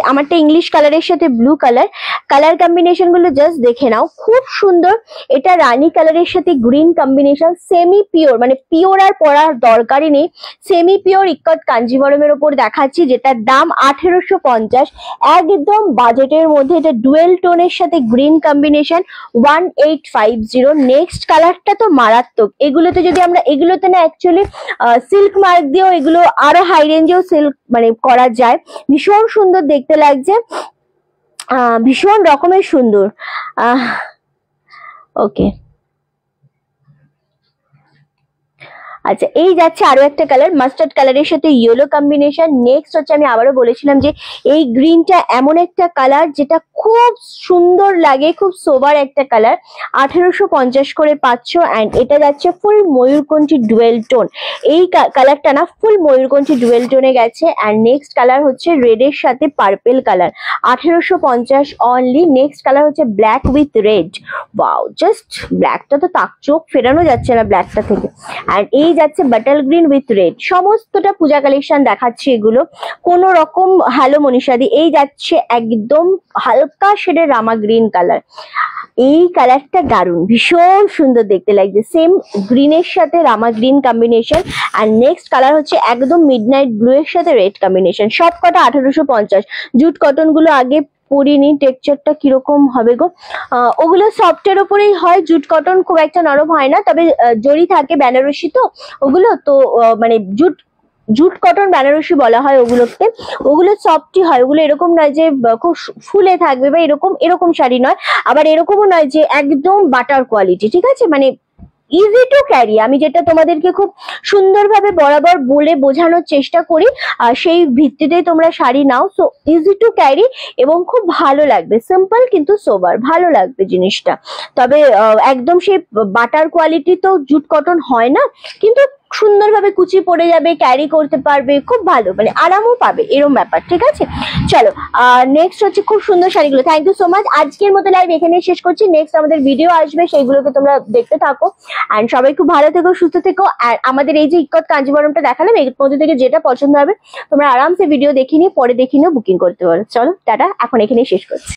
আমারটা ইংলিশ কালারের সাথে ব্লু কালার, কালার কম্বিনেশন গুলো জাস্ট দেখে নাও, খুব সুন্দর। এটা রানী কালারের সাথে গ্রিন কম্বিনেশন, সেমি পিওর, মানে পিওর আর পরার দরকারই নেই, সেমি পিওর ইকট কাঞ্জিভরমের ওপর দেখাচ্ছি, যেটার দাম 1850, একদম বাজেটের মধ্যে। এটা ডুয়েল টোনের সাথে গ্রিন কম্বিনেশন, 1850। নেক্সট কালারটা তো মারাত্মক। এগুলোতে যদি আমরা, এগুলোতে না অ্যাকচুয়ালি সিল্ক মার্ক দিয়েও এগুলো আরো হাই রেঞ্জেও সিল্ক মানে করা যায়, ভীষণ সুন্দর দেখতে লাগছে, ভীষণ রকমের সুন্দর। ওকে, আচ্ছা এই যাচ্ছে আরো একটা কালার, মাস্টার্ড কালারের সাথে ইয়েলো কম্বিনেশন। নেক্সট হচ্ছে, আমি আবারও বলেছিলাম যে এই গ্রিনটা এমন একটা কালার যেটা খুব সুন্দর লাগে, খুব সোবার একটা কালার, 1850 করে পাচ্ছ। অ্যান্ড এটা যাচ্ছে ফুল ময়ূরকণ্ঠী ডুয়েল টোন, এই কালারটা না ফুল ময়ূরকণ্ঠী ডুয়েল টোনে গেছে। অ্যান্ড নেক্সট কালার হচ্ছে রেডের সাথে purple colour, 1850 only. Next colour হচ্ছে black with red, wow, just ব্ল্যাকটা তো তাক চোখ ফেরানো যাচ্ছে না ব্ল্যাকটা থেকে। অ্যান্ড এই যাচ্ছে বাটার গ্রিন উইথ রেড, সমস্তটা পূজা কালেকশন দেখাচ্ছি এগুলো, কোন রকম। হ্যালো মনীষাদি, এই যাচ্ছে একদম হালকা শেডের রামা গ্রিন কালার, এই কালারটা দারুণ, ভীষণ সুন্দর দেখতে লাগছে, সেম গ্রিনের সাথে রামা গ্রিন কম্বিনেশন। আর নেক্সট কালার হচ্ছে একদম মিডনাইট ব্লু এর সাথে রেড কম্বিনেশন, সবকটা 1850। জুট কটন গুলো আগে পরিনি, টেক্সচারটা কিরকম হবে গো, ওগুলো সফটের উপরেই হয়, জুট কটন খুব একটা নরম হয় না, তবে জরি থাকে, বেনারসি তো ওগুলো, তো মানে জুট কটন বেনারসি বলা হয় ওগুলোকে, ওগুলো সফটই হয়, ওগুলো এরকম নয় যে খুব ফুলে থাকবে বা এরকম শাড়ি নয়, আবার এরকমও নয় যে একদম বাটার কোয়ালিটি, ঠিক আছে? মানে ইজি টু ক্যারি, আমি যেটা তোমাদেরকে খুব সুন্দরভাবে বরাবর বলে বোঝানোর চেষ্টা করি, সেই ভিত্তিতেই তোমরা শাড়ি নাও। সো ইজি টু ক্যারি এবং খুব ভালো লাগবে, সিম্পল কিন্তু সোবার, ভালো লাগবে জিনিসটা। তবে একদম সেই বাটার কোয়ালিটি তো জুট কটন হয় না, কিন্তু সুন্দরভাবে কুচি পড়ে যাবে, ক্যারি করতে পারবে, খুব ভালো, মানে আরামও পাবে, এরকম ব্যাপার। ঠিক আছে, চলো নেক্সট হচ্ছে খুব সুন্দর শাড়িগুলো। Thank you so much. আজকের মতো লাইভ এখানেই শেষ করছি। নেক্সট আমাদের ভিডিও আসবে, সেইগুলোকে তোমরা দেখতে থাকো। অ্যান্ড সবাই খুব ভালো থেকো, সুস্থ থেকো। আর আমাদের এই যে ইক্কত কাঞ্জিবরমটা দেখালাম, এর মধ্যে থেকে যেটা পছন্দ হবে তোমরা আরামসে ভিডিও দেখে নিয়ে পরে দেখে নিয়ে বুকিং করতে পারো। চলো টাটা, এখন এখানেই শেষ করছি।